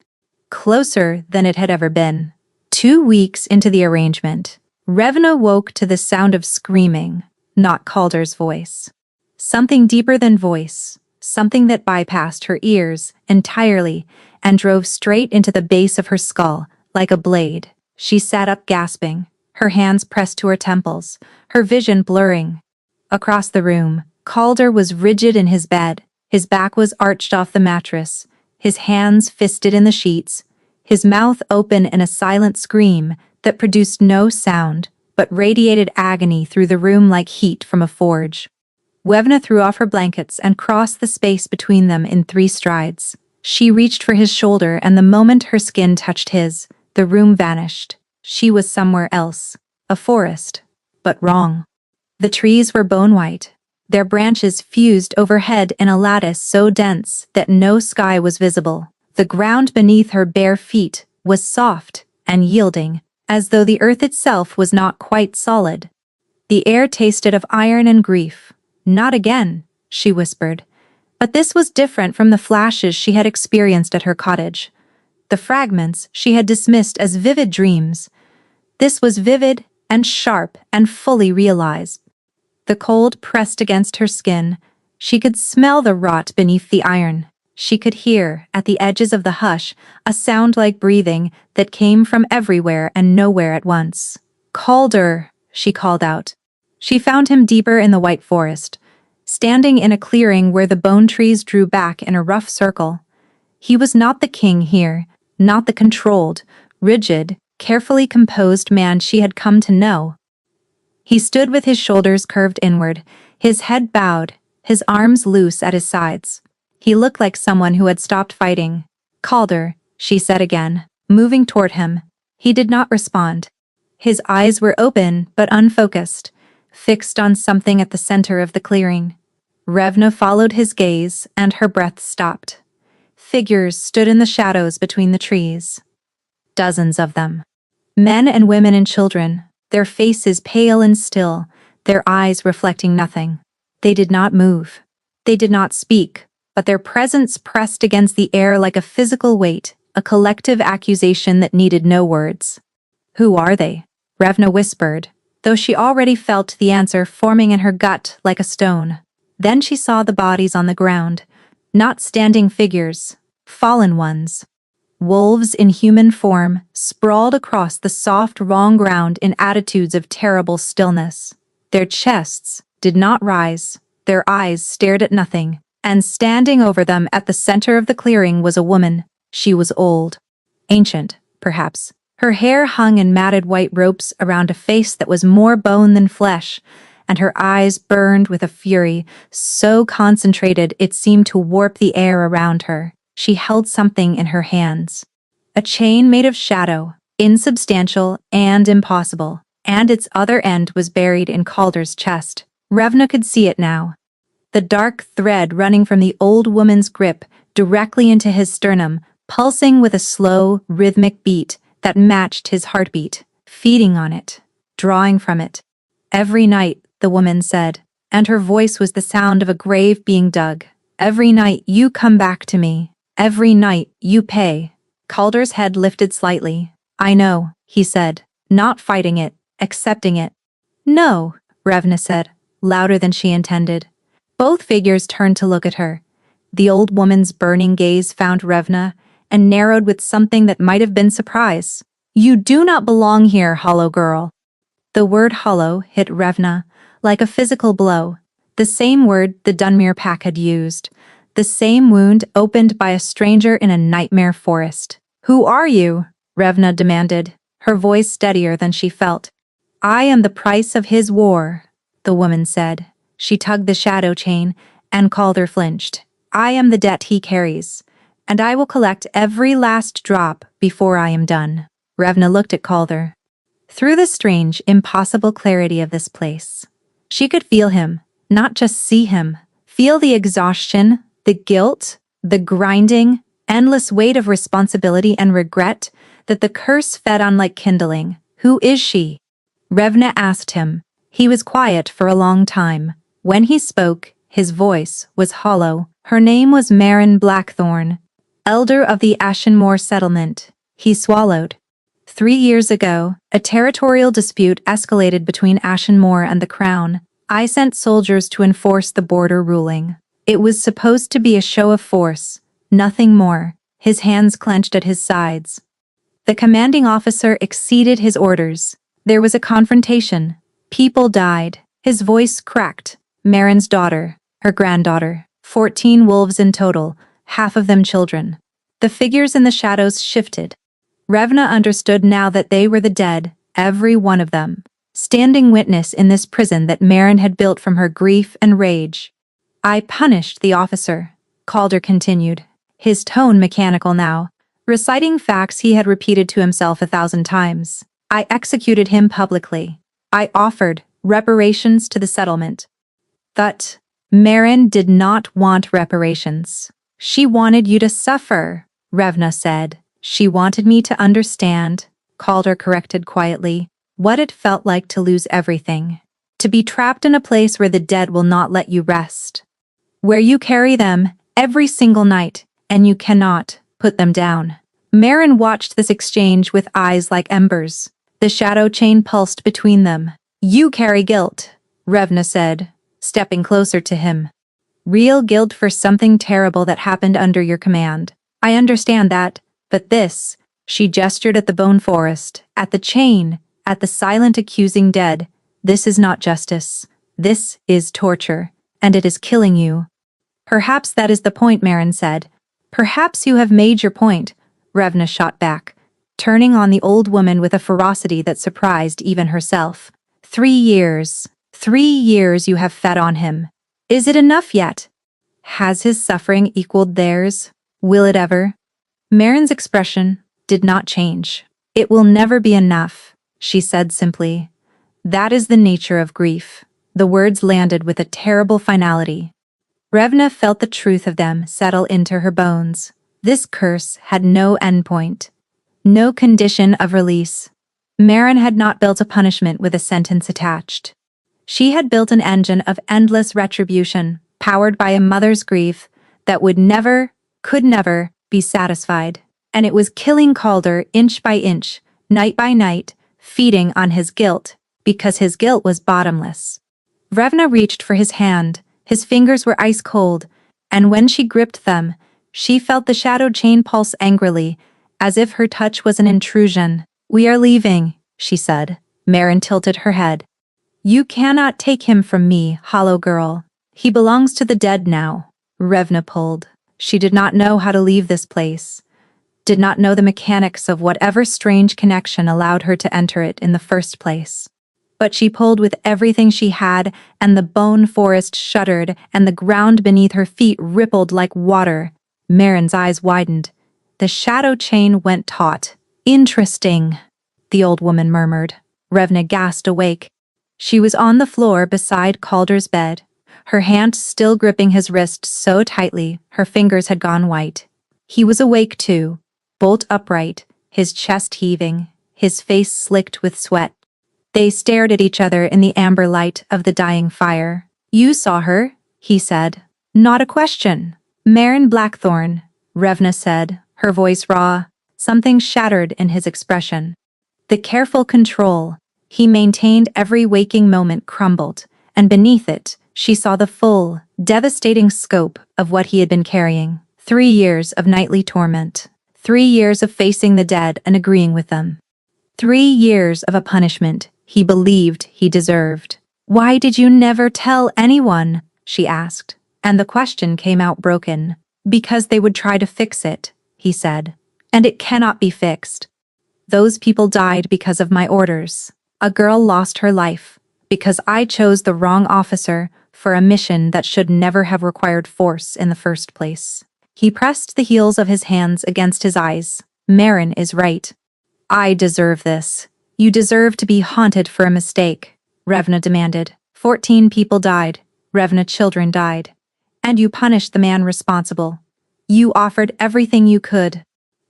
Closer than it had ever been. 2 weeks into the arrangement, Revna woke to the sound of screaming, not Calder's voice. Something deeper than voice, something that bypassed her ears entirely and drove straight into the base of her skull, like a blade. She sat up gasping, her hands pressed to her temples, her vision blurring. Across the room, Calder was rigid in his bed. His back was arched off the mattress, his hands fisted in the sheets, his mouth open in a silent scream that produced no sound, but radiated agony through the room like heat from a forge. Revna threw off her blankets and crossed the space between them in 3 strides. She reached for his shoulder, and the moment her skin touched his, the room vanished. She was somewhere else. A forest. But wrong. The trees were bone-white. Their branches fused overhead in a lattice so dense that no sky was visible. The ground beneath her bare feet was soft and yielding, as though the earth itself was not quite solid. The air tasted of iron and grief. "Not again," she whispered. But this was different from the flashes she had experienced at her cottage. The fragments she had dismissed as vivid dreams. This was vivid and sharp and fully realized. The cold pressed against her skin. She could smell the rot beneath the iron. She could hear, at the edges of the hush, a sound like breathing that came from everywhere and nowhere at once. "Calder," she called out. She found him deeper in the white forest, standing in a clearing where the bone trees drew back in a rough circle. He was not the king here, not the controlled, rigid, carefully composed man she had come to know. He stood with his shoulders curved inward, his head bowed, his arms loose at his sides. He looked like someone who had stopped fighting. "Calder," she said again, moving toward him. He did not respond. His eyes were open but unfocused, fixed on something at the center of the clearing. Revna followed his gaze, and her breath stopped. Figures stood in the shadows between the trees. Dozens of them. Men and women and children, their faces pale and still, their eyes reflecting nothing. They did not move. They did not speak, but their presence pressed against the air like a physical weight, a collective accusation that needed no words. "Who are they?" Revna whispered, though she already felt the answer forming in her gut like a stone. Then she saw the bodies on the ground, not standing figures, fallen ones. Wolves in human form, sprawled across the soft, raw ground in attitudes of terrible stillness. Their chests did not rise, their eyes stared at nothing, and standing over them at the center of the clearing was a woman. She was old. Ancient, perhaps. Her hair hung in matted white ropes around a face that was more bone than flesh, and her eyes burned with a fury so concentrated it seemed to warp the air around her. She held something in her hands. A chain made of shadow, insubstantial and impossible, and its other end was buried in Calder's chest. Revna could see it now. The dark thread running from the old woman's grip directly into his sternum, pulsing with a slow, rhythmic beat that matched his heartbeat, feeding on it, drawing from it. "Every night," the woman said, and her voice was the sound of a grave being dug. Every night you come back to me. Every night you pay. Calder's head lifted slightly. I know, he said, not fighting it, accepting it. No, Revna said, louder than she intended. Both figures turned to look at her. The old woman's burning gaze found Revna and narrowed with something that might have been surprise. You do not belong here, hollow girl. The word hollow hit Revna like a physical blow, the same word the Dunmere pack had used, the same wound opened by a stranger in a nightmare forest. Who are you? Revna demanded, her voice steadier than she felt. I am the price of his war, the woman said. She tugged the shadow chain, and Calder flinched. I am the debt he carries, and I will collect every last drop before I am done. Revna looked at Calder. Through the strange, impossible clarity of this place, she could feel him, not just see him, feel the exhaustion, the guilt, the grinding, endless weight of responsibility and regret that the curse fed on like kindling. Who is she? Revna asked him. He was quiet for a long time. When he spoke, his voice was hollow. Her name was Marin Blackthorn, elder of the Ashenmoor settlement. He swallowed. 3 years ago, a territorial dispute escalated between Ashenmoor and the Crown. I sent soldiers to enforce the border ruling. It was supposed to be a show of force, nothing more. His hands clenched at his sides. The commanding officer exceeded his orders. There was a confrontation. People died. His voice cracked. Marin's daughter, her granddaughter, 14 wolves in total, half of them children. The figures in the shadows shifted. Revna understood now that they were the dead, every one of them, standing witness in this prison that Marin had built from her grief and rage. I punished the officer, Calder continued, his tone mechanical now, reciting facts he had repeated to himself 1,000 times. I executed him publicly. I offered reparations to the settlement. But Marin did not want reparations. She wanted you to suffer, Revna said. She wanted me to understand, Calder corrected quietly, what it felt like to lose everything. To be trapped in a place where the dead will not let you rest. Where you carry them every single night, and you cannot put them down. Marin watched this exchange with eyes like embers. The shadow chain pulsed between them. You carry guilt, Revna said, stepping closer to him. Real guilt for something terrible that happened under your command. I understand that. But this, she gestured at the bone forest, at the chain, at the silent accusing dead. This is not justice. This is torture, and it is killing you. Perhaps that is the point, Marin said. Perhaps you have made your point, Revna shot back, turning on the old woman with a ferocity that surprised even herself. 3 years. 3 years you have fed on him. Is it enough yet? Has his suffering equaled theirs? Will it ever? Marin's expression did not change. It will never be enough, she said simply. That is the nature of grief. The words landed with a terrible finality. Revna felt the truth of them settle into her bones. This curse had no endpoint, no condition of release. Marin had not built a punishment with a sentence attached. She had built an engine of endless retribution, powered by a mother's grief that would never, could never, be satisfied, and it was killing Calder inch by inch, night by night, feeding on his guilt, because his guilt was bottomless. Revna reached for his hand, his fingers were ice cold, and when she gripped them, she felt the shadow chain pulse angrily, as if her touch was an intrusion. We are leaving, she said. Marin tilted her head. You cannot take him from me, hollow girl. He belongs to the dead now. Revna pulled. She did not know how to leave this place, did not know the mechanics of whatever strange connection allowed her to enter it in the first place. But she pulled with everything she had, and the bone forest shuddered, and the ground beneath her feet rippled like water. Marin's eyes widened. The shadow chain went taut. Interesting, the old woman murmured. Revna gasped awake. She was on the floor beside Calder's bed, her hand still gripping his wrist so tightly her fingers had gone white. He was awake too, bolt upright, his chest heaving, his face slicked with sweat. They stared at each other in the amber light of the dying fire. You saw her, he said. Not a question. Marin Blackthorn, Revna said, her voice raw. Something shattered in his expression. The careful control he maintained every waking moment crumbled, and beneath it, she saw the full, devastating scope of what he had been carrying. 3 years of nightly torment. 3 years of facing the dead and agreeing with them. 3 years of a punishment he believed he deserved. Why did you never tell anyone? She asked, and the question came out broken. Because they would try to fix it, he said. And it cannot be fixed. Those people died because of my orders. A girl lost her life because I chose the wrong officer for a mission that should never have required force in the first place. He pressed the heels of his hands against his eyes. Marin is right. I deserve this. You deserve to be haunted for a mistake, Revna demanded. 14 people died. Revna children died. And you punished the man responsible. You offered everything you could.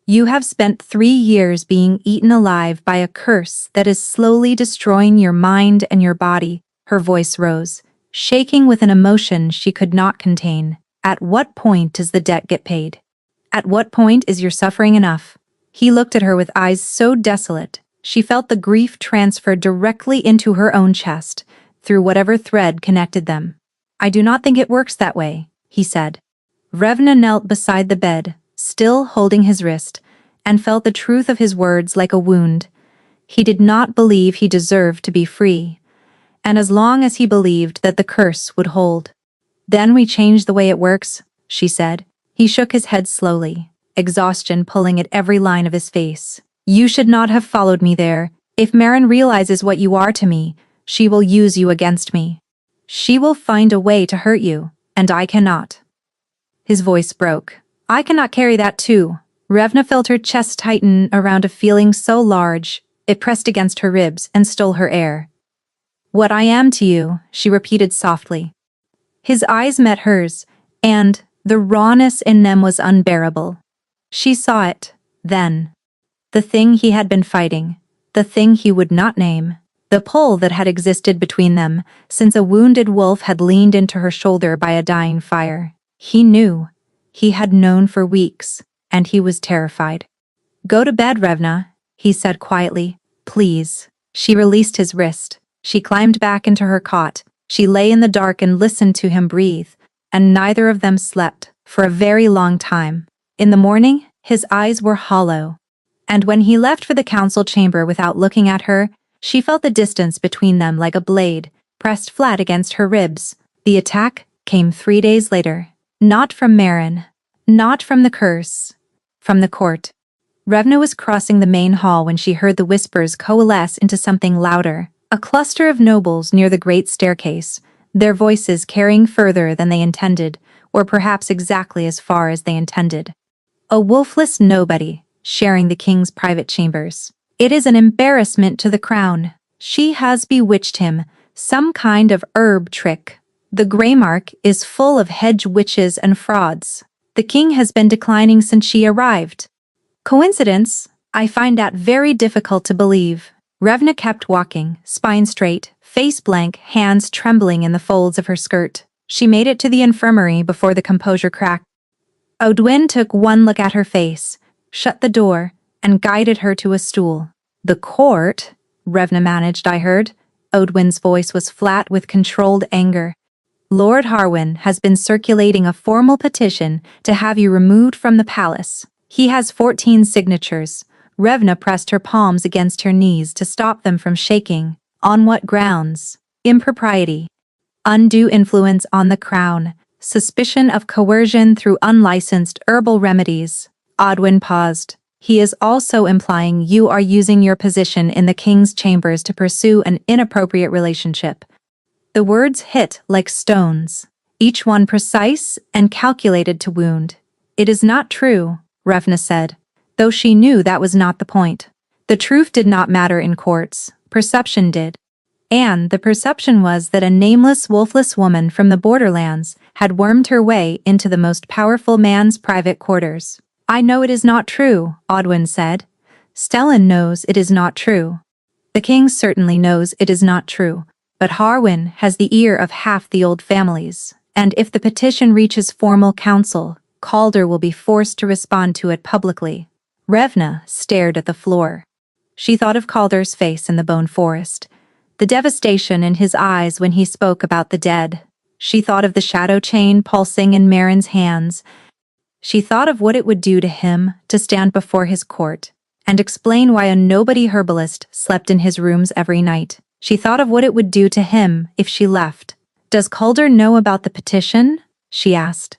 You have spent 3 years being eaten alive by a curse that is slowly destroying your mind and your body. Her voice rose, shaking with an emotion she could not contain. At what point does the debt get paid? At what point is your suffering enough? He looked at her with eyes so desolate, she felt the grief transfer directly into her own chest, through whatever thread connected them. I do not think it works that way, he said. Revna knelt beside the bed, still holding his wrist, and felt the truth of his words like a wound. He did not believe he deserved to be free, and as long as he believed that the curse would hold. Then we change the way it works, she said. He shook his head slowly, exhaustion pulling at every line of his face. You should not have followed me there. If Marin realizes what you are to me, she will use you against me. She will find a way to hurt you, and I cannot. His voice broke. I cannot carry that too. Revna felt her chest tighten around a feeling so large, it pressed against her ribs and stole her air. What I am to you, she repeated softly. His eyes met hers, and the rawness in them was unbearable. She saw it, then. The thing he had been fighting, the thing he would not name, the pull that had existed between them since a wounded wolf had leaned into her shoulder by a dying fire. He knew. He had known for weeks, and he was terrified. Go to bed, Revna, he said quietly. Please. She released his wrist. She climbed back into her cot. She lay in the dark and listened to him breathe, and neither of them slept for a very long time. In the morning, his eyes were hollow. And when he left for the council chamber without looking at her, she felt the distance between them like a blade, pressed flat against her ribs. The attack came 3 days later. Not from Marin. Not from the curse. From the court. Revna was crossing the main hall when she heard the whispers coalesce into something louder. A cluster of nobles near the great staircase, their voices carrying further than they intended, or perhaps exactly as far as they intended. A wolfless nobody, sharing the king's private chambers. It is an embarrassment to the crown. She has bewitched him, some kind of herb trick. The Greymark is full of hedge witches and frauds. The king has been declining since she arrived. Coincidence? I find that very difficult to believe. Revna kept walking, spine straight, face blank, hands trembling in the folds of her skirt. She made it to the infirmary before the composure cracked. Odwin took one look at her face, shut the door, and guided her to a stool. The court? Revna managed, I heard. Odwin's voice was flat with controlled anger. Lord Harwin has been circulating a formal petition to have you removed from the palace. He has 14 signatures. Revna pressed her palms against her knees to stop them from shaking. On what grounds? Impropriety. Undue influence on the crown. Suspicion of coercion through unlicensed herbal remedies. Odwin paused. He is also implying you are using your position in the king's chambers to pursue an inappropriate relationship. The words hit like stones, each one precise and calculated to wound. It is not true, Revna said, though she knew that was not the point. The truth did not matter in courts, perception did. And the perception was that a nameless, wolfless woman from the borderlands had wormed her way into the most powerful man's private quarters. I know it is not true, Odwin said. Stellan knows it is not true. The king certainly knows it is not true, but Harwin has the ear of half the old families, And if the petition reaches formal council, Calder will be forced to respond to it publicly. Revna stared at the floor. She thought of Calder's face in the bone forest, the devastation in his eyes when he spoke about the dead. She thought of the shadow chain pulsing in Marin's hands. She thought of what it would do to him to stand before his court and explain why a nobody herbalist slept in his rooms every night. She thought of what it would do to him if she left. "Does Calder know about the petition?" she asked.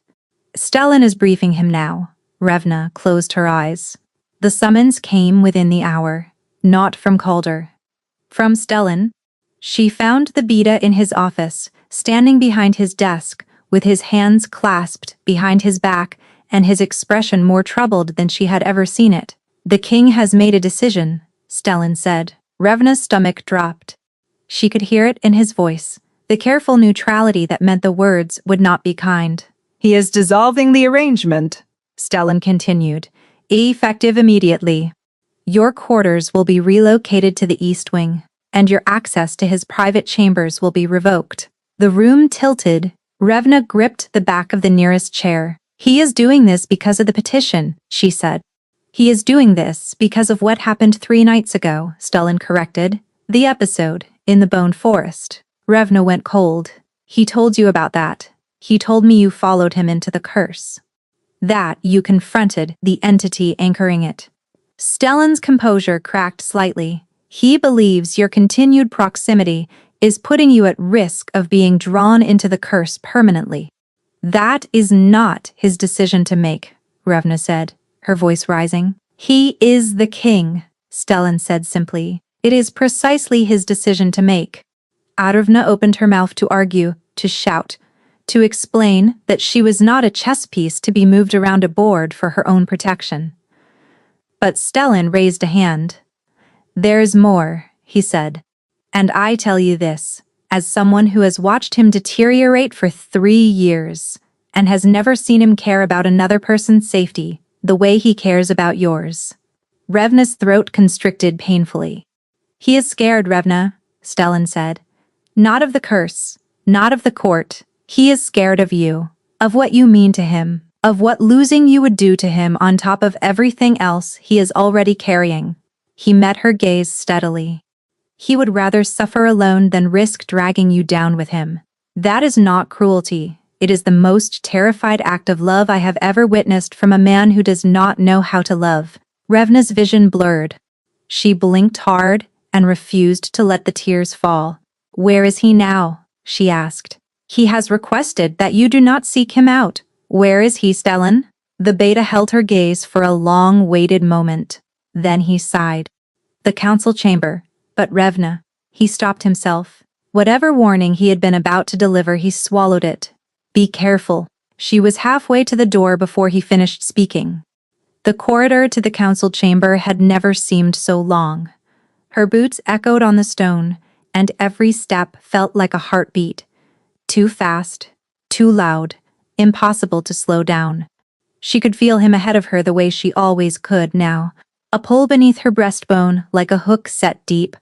"Stellan is briefing him now." Revna closed her eyes. The summons came within the hour, not from Calder. From Stellan. She found the Beta in his office, standing behind his desk, with his hands clasped behind his back and his expression more troubled than she had ever seen it. "The king has made a decision," Stellan said. Revna's stomach dropped. She could hear it in his voice, the careful neutrality that meant the words would not be kind. "He is dissolving the arrangement," Stellan continued, "effective immediately. Your quarters will be relocated to the East Wing, and your access to his private chambers will be revoked." The room tilted. Revna gripped the back of the nearest chair. "He is doing this because of the petition," she said. "He is doing this because of what happened 3 nights ago," Stellan corrected. "The episode in the Bone Forest." Revna went cold. "He told you about that. He told me you followed him into the curse. That you confronted the entity anchoring it." Stellan's composure cracked slightly. "He believes your continued proximity is putting you at risk of being drawn into the curse permanently." "That is not his decision to make," Revna said, her voice rising. "He is the king," Stellan said simply. "It is precisely his decision to make." Revna opened her mouth to argue, to shout, to explain that she was not a chess piece to be moved around a board for her own protection. But Stellan raised a hand. "There's more," he said. "And I tell you this, as someone who has watched him deteriorate for 3 years, and has never seen him care about another person's safety the way he cares about yours." Revna's throat constricted painfully. "He is scared, Revna," Stellan said. "Not of the curse, not of the court. He is scared of you, of what you mean to him, of what losing you would do to him on top of everything else he is already carrying." He met her gaze steadily. "He would rather suffer alone than risk dragging you down with him. That is not cruelty. It is the most terrified act of love I have ever witnessed from a man who does not know how to love." Revna's vision blurred. She blinked hard and refused to let the tears fall. "Where is he now?" she asked. "He has requested that you do not seek him out. Where is he, Stellan?" The Beta held her gaze for a long waited moment. Then he sighed. "The council chamber. But Revna." He stopped himself. Whatever warning he had been about to deliver, he swallowed it. "Be careful." She was halfway to the door before he finished speaking. The corridor to the council chamber had never seemed so long. Her boots echoed on the stone, and every step felt like a heartbeat. Too fast, too loud, impossible to slow down. She could feel him ahead of her the way she always could now, a pull beneath her breastbone like a hook set deep.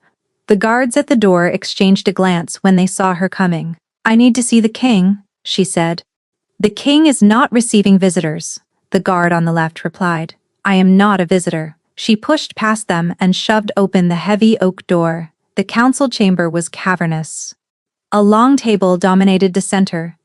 The guards at the door exchanged a glance when they saw her coming. "I need to see the king," she said. "The king is not receiving visitors," the guard on the left replied. "I am not a visitor." She pushed past them and shoved open the heavy oak door. The council chamber was cavernous. A long table dominated the center,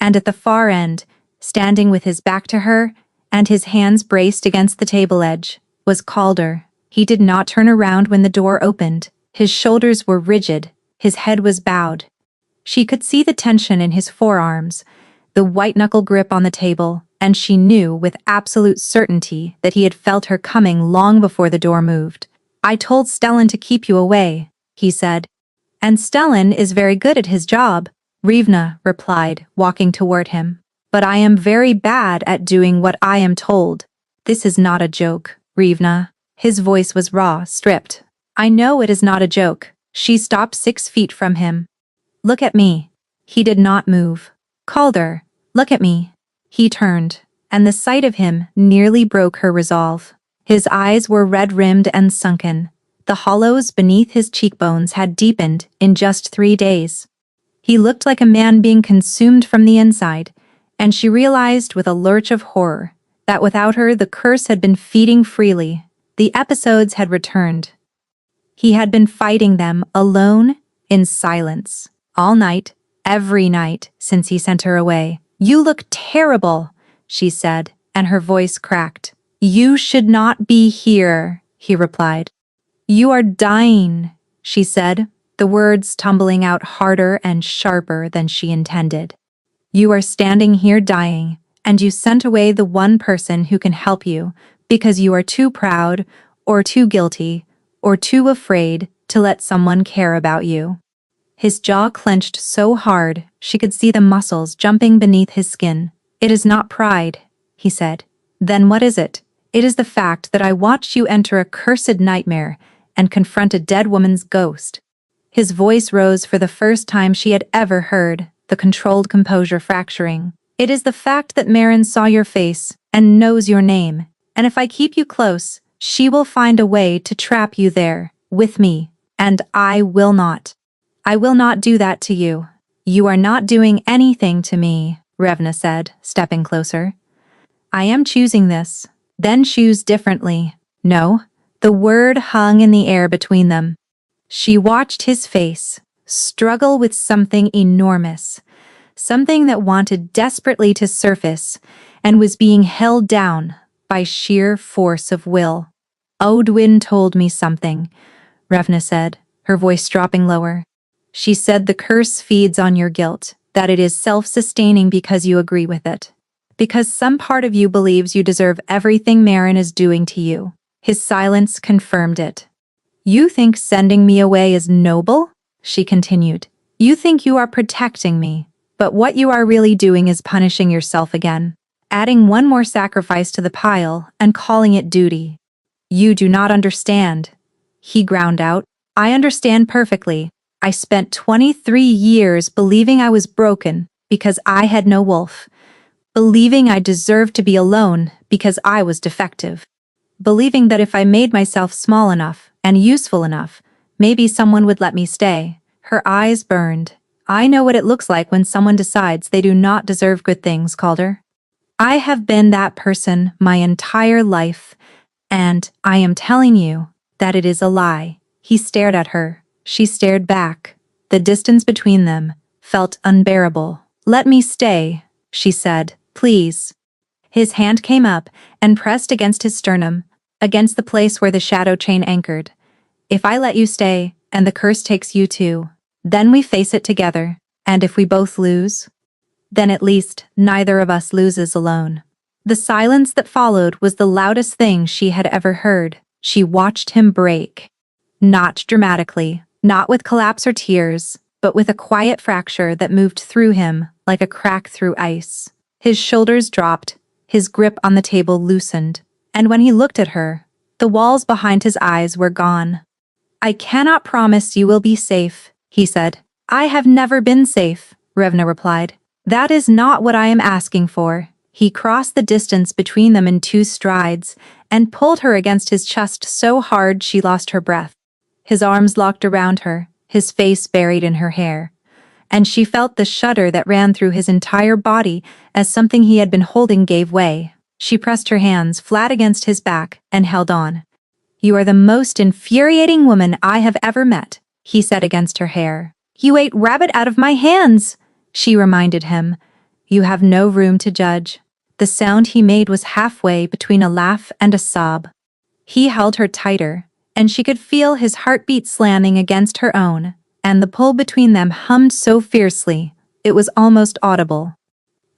and at the far end, standing with his back to her and his hands braced against the table edge, was Calder. He did not turn around when the door opened. His shoulders were rigid, his head was bowed. She could see the tension in his forearms, the white-knuckle grip on the table, and she knew with absolute certainty that he had felt her coming long before the door moved. "I told Stellan to keep you away," he said. "And Stellan is very good at his job," Revna replied, walking toward him. "But I am very bad at doing what I am told." "This is not a joke, Revna." His voice was raw, stripped. "I know it is not a joke." She stopped 6 feet from him. "Look at me." He did not move. "Calder, look at me." He turned, and the sight of him nearly broke her resolve. His eyes were red-rimmed and sunken. The hollows beneath his cheekbones had deepened in just 3 days. He looked like a man being consumed from the inside, and she realized with a lurch of horror that without her the curse had been feeding freely. The episodes had returned. He had been fighting them alone, in silence, all night, every night since he sent her away. "You look terrible," she said, and her voice cracked. "You should not be here," he replied. "You are dying," she said, the words tumbling out harder and sharper than she intended. "You are standing here dying, and you sent away the one person who can help you because you are too proud, or too guilty, or too afraid to let someone care about you." His jaw clenched so hard she could see the muscles jumping beneath his skin. "It is not pride," he said. "Then what is it?" "It is the fact that I watched you enter a cursed nightmare and confront a dead woman's ghost." His voice rose for the first time she had ever heard, the controlled composure fracturing. "It is the fact that Marin saw your face and knows your name, and if I keep you close, she will find a way to trap you there, with me, and I will not. I will not do that to you." "You are not doing anything to me," Revna said, stepping closer. "I am choosing this, then choose differently." "No." The word hung in the air between them. She watched his face struggle with something enormous, something that wanted desperately to surface and was being held down by sheer force of will. "Odwin told me something," Revna said, her voice dropping lower. "She said the curse feeds on your guilt, that it is self-sustaining because you agree with it. Because some part of you believes you deserve everything Marin is doing to you." His silence confirmed it. "You think sending me away is noble?" she continued. "You think you are protecting me, but what you are really doing is punishing yourself again, adding one more sacrifice to the pile and calling it duty." "You do not understand," he ground out. "I understand perfectly. I spent 23 years believing I was broken because I had no wolf, believing I deserved to be alone because I was defective, believing that if I made myself small enough and useful enough, maybe someone would let me stay." Her eyes burned. "I know what it looks like when someone decides they do not deserve good things, Calder. I have been that person my entire life, and I am telling you that it is a lie." He stared at her. She stared back. The distance between them felt unbearable. "Let me stay," she said, "please." His hand came up and pressed against his sternum, against the place where the shadow chain anchored. "If I let you stay, and the curse takes you too, then we face it together, and if we both lose, then at least neither of us loses alone." The silence that followed was the loudest thing she had ever heard. She watched him break. Not dramatically, not with collapse or tears, but with a quiet fracture that moved through him like a crack through ice. His shoulders dropped, his grip on the table loosened, and when he looked at her, the walls behind his eyes were gone. "I cannot promise you will be safe," he said. "I have never been safe," Revna replied. "That is not what I am asking for." He crossed the distance between them in 2 strides and pulled her against his chest so hard she lost her breath. His arms locked around her, his face buried in her hair, and she felt the shudder that ran through his entire body as something he had been holding gave way. She pressed her hands flat against his back and held on. "You are the most infuriating woman I have ever met," he said against her hair. "You ate rabbit out of my hands," she reminded him. "You have no room to judge." The sound he made was halfway between a laugh and a sob. He held her tighter, and she could feel his heartbeat slamming against her own, and the pull between them hummed so fiercely, it was almost audible.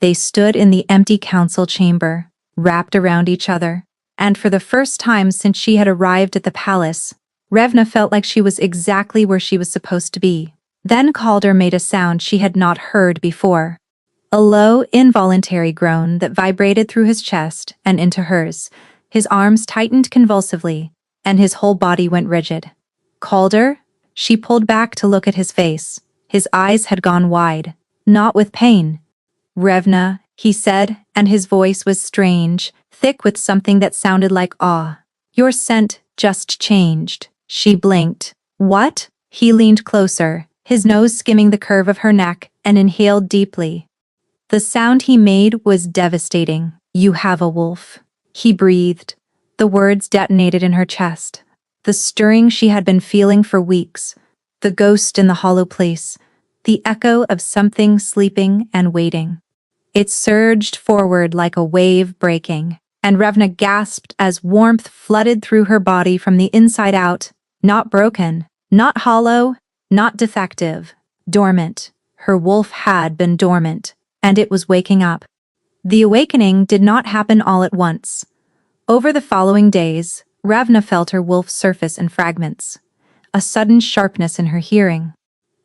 They stood in the empty council chamber, wrapped around each other, and for the first time since she had arrived at the palace, Revna felt like she was exactly where she was supposed to be. Then Calder made a sound she had not heard before. A low, involuntary groan that vibrated through his chest and into hers. His arms tightened convulsively, and his whole body went rigid. "Calder?" She pulled back to look at his face. His eyes had gone wide, not with pain. "Revna," he said, and his voice was strange, thick with something that sounded like awe. "Your scent just changed." She blinked. "What?" He leaned closer, his nose skimming the curve of her neck, and inhaled deeply. The sound he made was devastating. "You have a wolf," he breathed. The words detonated in her chest. The stirring she had been feeling for weeks, the ghost in the hollow place, the echo of something sleeping and waiting. It surged forward like a wave breaking, and Revna gasped as warmth flooded through her body from the inside out. Not broken, not hollow, not defective, dormant. Her wolf had been dormant, and it was waking up. The awakening did not happen all at once. Over the following days, Ravna felt her wolf surface in fragments, a sudden sharpness in her hearing,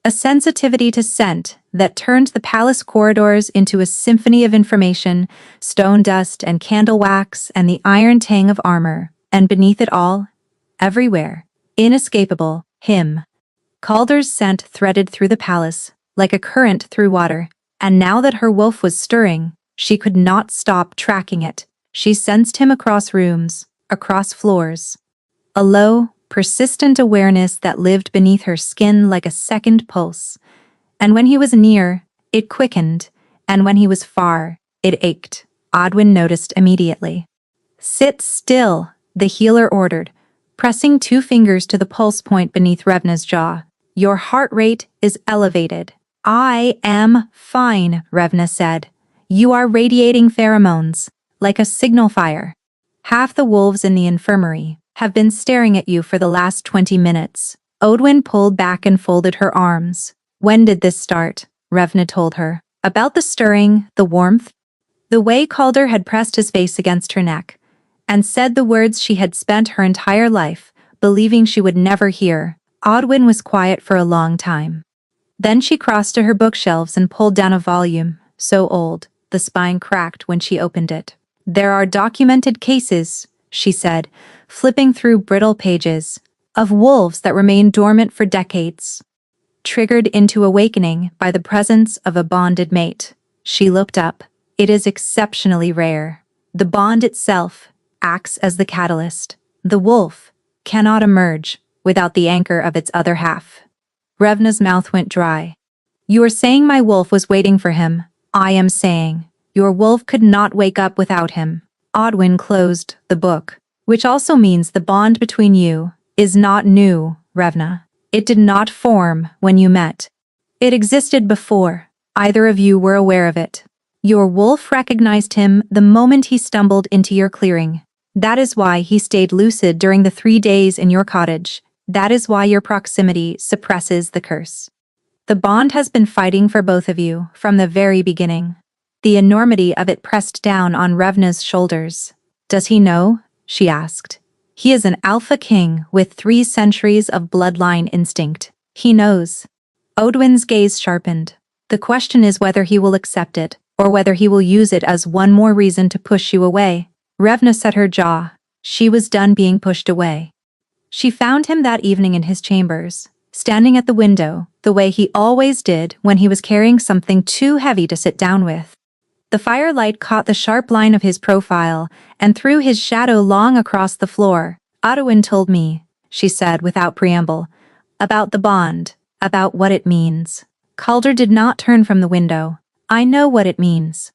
a sensitivity to scent that turned the palace corridors into a symphony of information, stone dust and candle wax and the iron tang of armor, and beneath it all, everywhere, inescapable, him. Calder's scent threaded through the palace, like a current through water, and now that her wolf was stirring, she could not stop tracking it. She sensed him across rooms, across floors. A low, persistent awareness that lived beneath her skin like a second pulse. And when he was near, it quickened, and when he was far, it ached. Odwin noticed immediately. "Sit still," the healer ordered, pressing 2 fingers to the pulse point beneath Revna's jaw. "Your heart rate is elevated." "I am fine," Revna said. "You are radiating pheromones, like a signal fire. Half the wolves in the infirmary have been staring at you for the last 20 minutes. Odwin pulled back and folded her arms. "When did this start?" Revna told her. "About the stirring, the warmth." The way Calder had pressed his face against her neck, and said the words she had spent her entire life, believing she would never hear. Odwin was quiet for a long time. Then she crossed to her bookshelves and pulled down a volume, so old, the spine cracked when she opened it. "There are documented cases," she said, flipping through brittle pages, "of wolves that remain dormant for decades, triggered into awakening by the presence of a bonded mate." She looked up. "It is exceptionally rare. The bond itself acts as the catalyst. The wolf cannot emerge without the anchor of its other half." Revna's mouth went dry. "You are saying my wolf was waiting for him. I am saying your wolf could not wake up without him." Odwin closed the book. "Which also means the bond between you is not new, Revna. It did not form when you met. It existed before either of you were aware of it. Your wolf recognized him the moment he stumbled into your clearing. That is why he stayed lucid during the 3 days in your cottage. That is why your proximity suppresses the curse. The bond has been fighting for both of you from the very beginning." The enormity of it pressed down on Revna's shoulders. "Does he know?" she asked. "He is an alpha king with 3 centuries of bloodline instinct. He knows." Odwin's gaze sharpened. "The question is whether he will accept it, or whether he will use it as one more reason to push you away." Revna set her jaw. She was done being pushed away. She found him that evening in his chambers, standing at the window, the way he always did when he was carrying something too heavy to sit down with. The firelight caught the sharp line of his profile and threw his shadow long across the floor. "Odwin told me," she said without preamble, "about the bond, about what it means." Calder did not turn from the window. "I know what it means."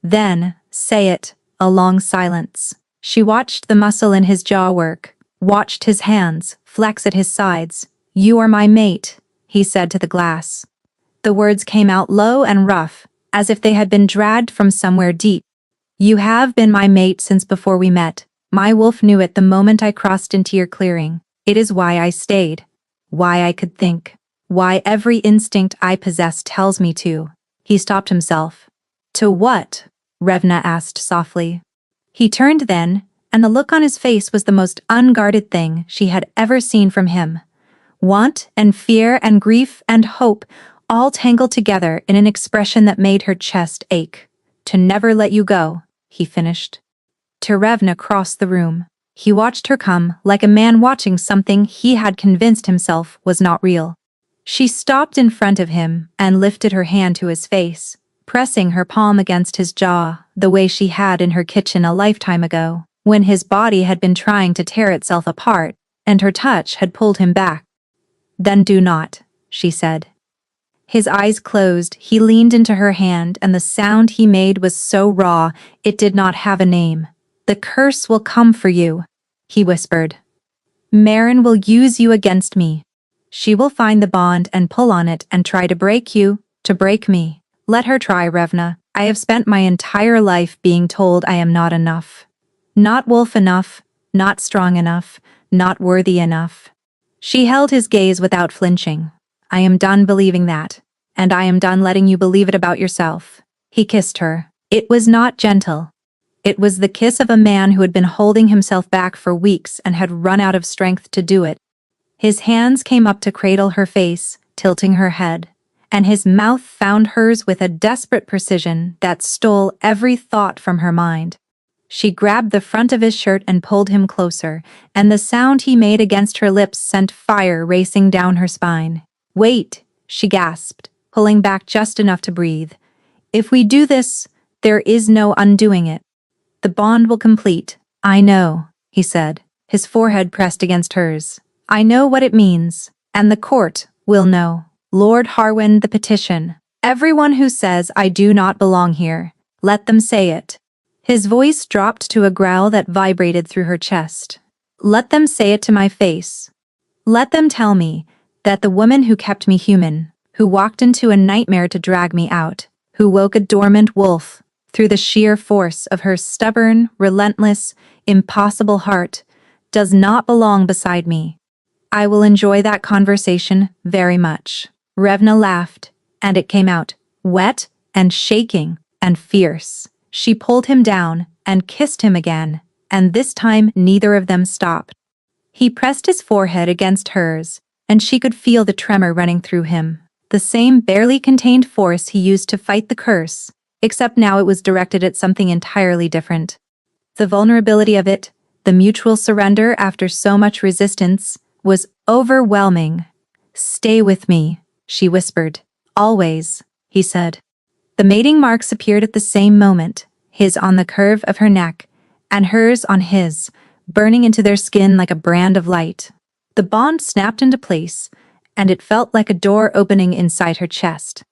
"Then, say it." A long silence. She watched the muscle in his jaw work, watched his hands flex at his sides. "You are my mate," he said to the glass. The words came out low and rough, as if they had been dragged from somewhere deep. "You have been my mate since before we met. My wolf knew it the moment I crossed into your clearing. It is why I stayed, why I could think, why every instinct I possess tells me to." He stopped himself. "To what?" Revna asked softly. He turned then, and the look on his face was the most unguarded thing she had ever seen from him. Want and fear and grief and hope all tangled together in an expression that made her chest ache. "To never let you go," he finished. Revna crossed the room. He watched her come like a man watching something he had convinced himself was not real. She stopped in front of him and lifted her hand to his face, pressing her palm against his jaw the way she had in her kitchen a lifetime ago, when his body had been trying to tear itself apart, and her touch had pulled him back. "Then do not," she said. His eyes closed, he leaned into her hand, and the sound he made was so raw, it did not have a name. "The curse will come for you," he whispered. "Marin will use you against me. She will find the bond and pull on it and try to break you, to break me. Let her try, Revna. I have spent my entire life being told I am not enough. Not wolf enough, not strong enough, not worthy enough." She held his gaze without flinching. "I am done believing that, and I am done letting you believe it about yourself." He kissed her. It was not gentle. It was the kiss of a man who had been holding himself back for weeks and had run out of strength to do it. His hands came up to cradle her face, tilting her head, and his mouth found hers with a desperate precision that stole every thought from her mind. She grabbed the front of his shirt and pulled him closer, and the sound he made against her lips sent fire racing down her spine. "Wait," she gasped, pulling back just enough to breathe. "If we do this, there is no undoing it. The bond will complete." "I know," he said, his forehead pressed against hers. "I know what it means, and the court will know. Lord Harwin, the petition. Everyone who says I do not belong here, let them say it." His voice dropped to a growl that vibrated through her chest. "Let them say it to my face. Let them tell me that the woman who kept me human, who walked into a nightmare to drag me out, who woke a dormant wolf through the sheer force of her stubborn, relentless, impossible heart, does not belong beside me. I will enjoy that conversation very much." Revna laughed, and it came out, wet and shaking and fierce. She pulled him down and kissed him again, and this time neither of them stopped. He pressed his forehead against hers, and she could feel the tremor running through him. The same barely contained force he used to fight the curse, except now it was directed at something entirely different. The vulnerability of it, the mutual surrender after so much resistance, was overwhelming. "Stay with me," she whispered. "Always," he said. The mating marks appeared at the same moment, his on the curve of her neck, and hers on his, burning into their skin like a brand of light. The bond snapped into place, and it felt like a door opening inside her chest.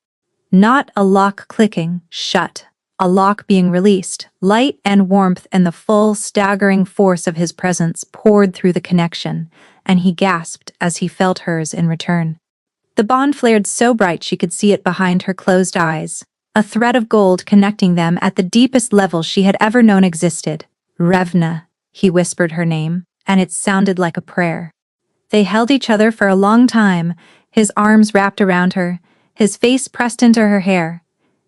Not a lock clicking shut, a lock being released. Light and warmth and the full, staggering force of his presence poured through the connection, and he gasped as he felt hers in return. The bond flared so bright she could see it behind her closed eyes, a thread of gold connecting them at the deepest level she had ever known existed. "Revna," he whispered her name, and it sounded like a prayer. They held each other for a long time, his arms wrapped around her, his face pressed into her hair.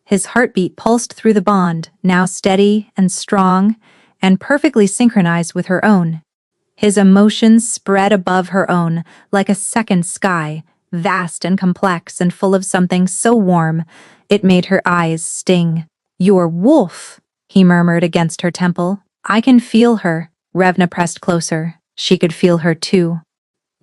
His heartbeat pulsed through the bond, now steady and strong, and perfectly synchronized with her own. His emotions spread above her own, like a second sky, vast and complex and full of something so warm, it made her eyes sting. "Your wolf," he murmured against her temple. "I can feel her." Revna pressed closer. She could feel her too.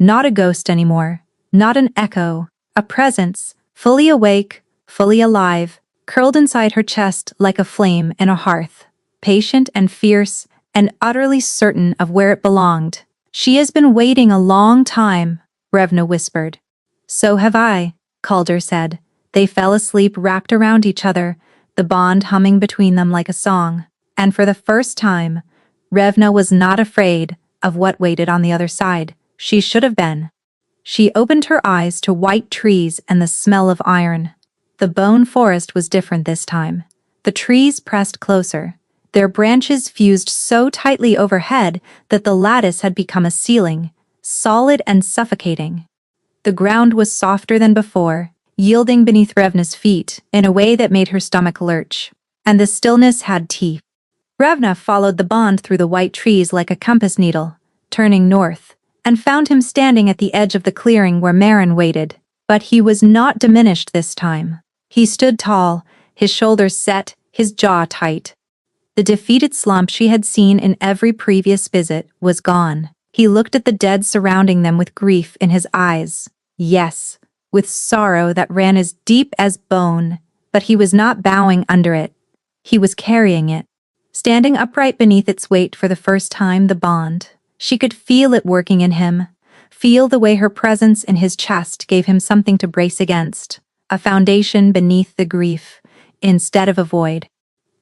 Not a ghost anymore, not an echo, a presence, fully awake, fully alive, curled inside her chest like a flame in a hearth, patient and fierce, and utterly certain of where it belonged. "She has been waiting a long time," Revna whispered. "So have I," Calder said. They fell asleep wrapped around each other, the bond humming between them like a song. And for the first time, Revna was not afraid of what waited on the other side. She should have been. She opened her eyes to white trees and the smell of iron. The bone forest was different this time. The trees pressed closer. Their branches fused so tightly overhead that the lattice had become a ceiling, solid and suffocating. The ground was softer than before, yielding beneath Revna's feet in a way that made her stomach lurch. And the stillness had teeth. Revna followed the bond through the white trees like a compass needle, turning north, and found him standing at the edge of the clearing where Marin waited. But he was not diminished this time. He stood tall, his shoulders set, his jaw tight. The defeated slump she had seen in every previous visit was gone. He looked at the dead surrounding them with grief in his eyes. Yes, with sorrow that ran as deep as bone, but he was not bowing under it. He was carrying it. Standing upright beneath its weight for the first time, the bond. She could feel it working in him, feel the way her presence in his chest gave him something to brace against. a foundation beneath the grief, instead of a void.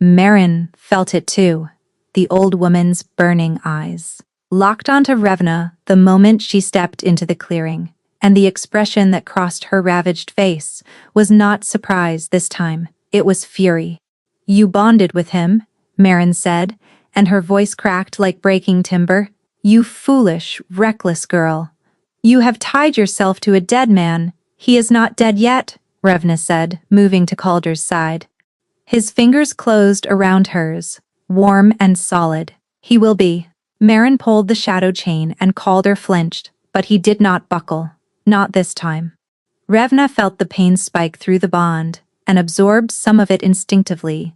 Marin felt it too, the old woman's burning eyes. Locked onto Revna the moment she stepped into the clearing, and the expression that crossed her ravaged face was not surprise this time, it was fury. "You bonded with him," Marin said, and her voice cracked like breaking timber. "You foolish, reckless girl. You have tied yourself to a dead man." "He is not dead yet," Revna said, moving to Calder's side. His fingers closed around hers, warm and solid. "He will be." Marin pulled the shadow chain and Calder flinched, but he did not buckle. Not this time. Revna felt the pain spike through the bond and absorbed some of it instinctively,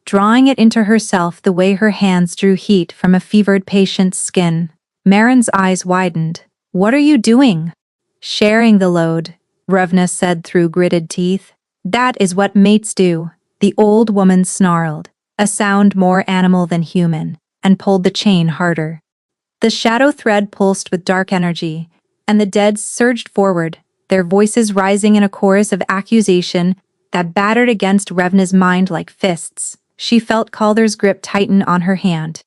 drawing it into herself the way her hands drew heat from a fevered patient's skin. Marin's eyes widened. "What are you doing?" "Sharing the load," Revna said through gritted teeth. "That is what mates do." The old woman snarled, a sound more animal than human, and pulled the chain harder. The shadow thread pulsed with dark energy, and the dead surged forward, their voices rising in a chorus of accusation that battered against Revna's mind like fists. She felt Calder's grip tighten on her hand.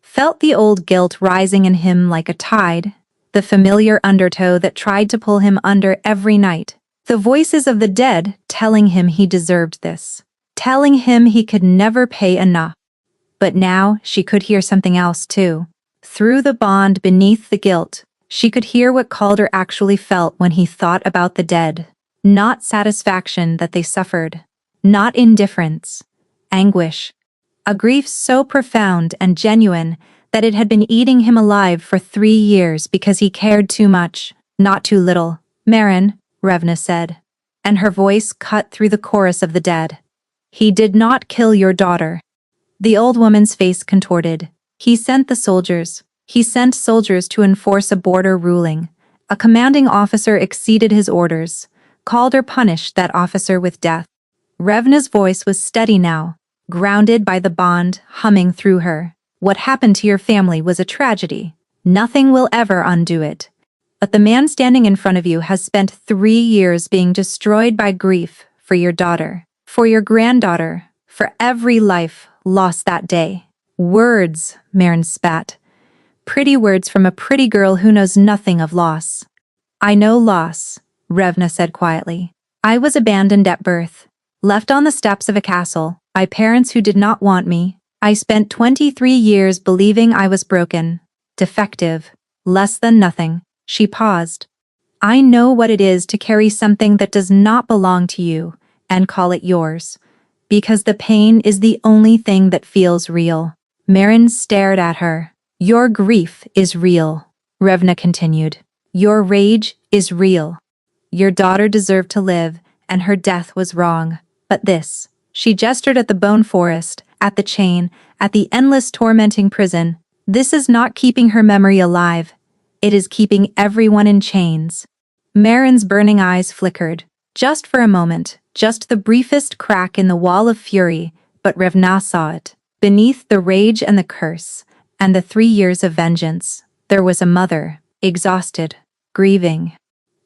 Felt the old guilt rising in him like a tide, the familiar undertow that tried to pull him under every night. The voices of the dead telling him he deserved this, telling him he could never pay enough. But now she could hear something else too. Through the bond beneath the guilt, she could hear what Calder actually felt when he thought about the dead. Not satisfaction that they suffered, not indifference, anguish. A grief so profound and genuine that it had been eating him alive for 3 years because he cared too much, not too little. "Marin," Revna said, and her voice cut through the chorus of the dead. "He did not kill your daughter." The old woman's face contorted. He sent soldiers to enforce a border ruling. A commanding officer exceeded his orders. Calder punished that officer with death. Revna's voice was steady now, grounded by the bond humming through her. "What happened to your family was a tragedy. Nothing will ever undo it. But the man standing in front of you has spent 3 years being destroyed by grief for your daughter, for your granddaughter, for every life lost that day." "Words," Marin spat. "Pretty words from a pretty girl who knows nothing of loss." "I know loss," Revna said quietly. "I was abandoned at birth, left on the steps of a castle, by parents who did not want me. I spent 23 years believing I was broken, defective, less than nothing." She paused. "I know what it is to carry something that does not belong to you and call it yours, because the pain is the only thing that feels real." Marin stared at her. "Your grief is real," Revna continued. "Your rage is real. Your daughter deserved to live, and her death was wrong. But this," she gestured at the bone forest, at the chain, at the endless tormenting prison, "this is not keeping her memory alive. It is keeping everyone in chains." Marin's burning eyes flickered, just for a moment, just the briefest crack in the wall of fury, but Revna saw it. Beneath the rage and the curse, and the 3 years of vengeance, there was a mother, exhausted, grieving,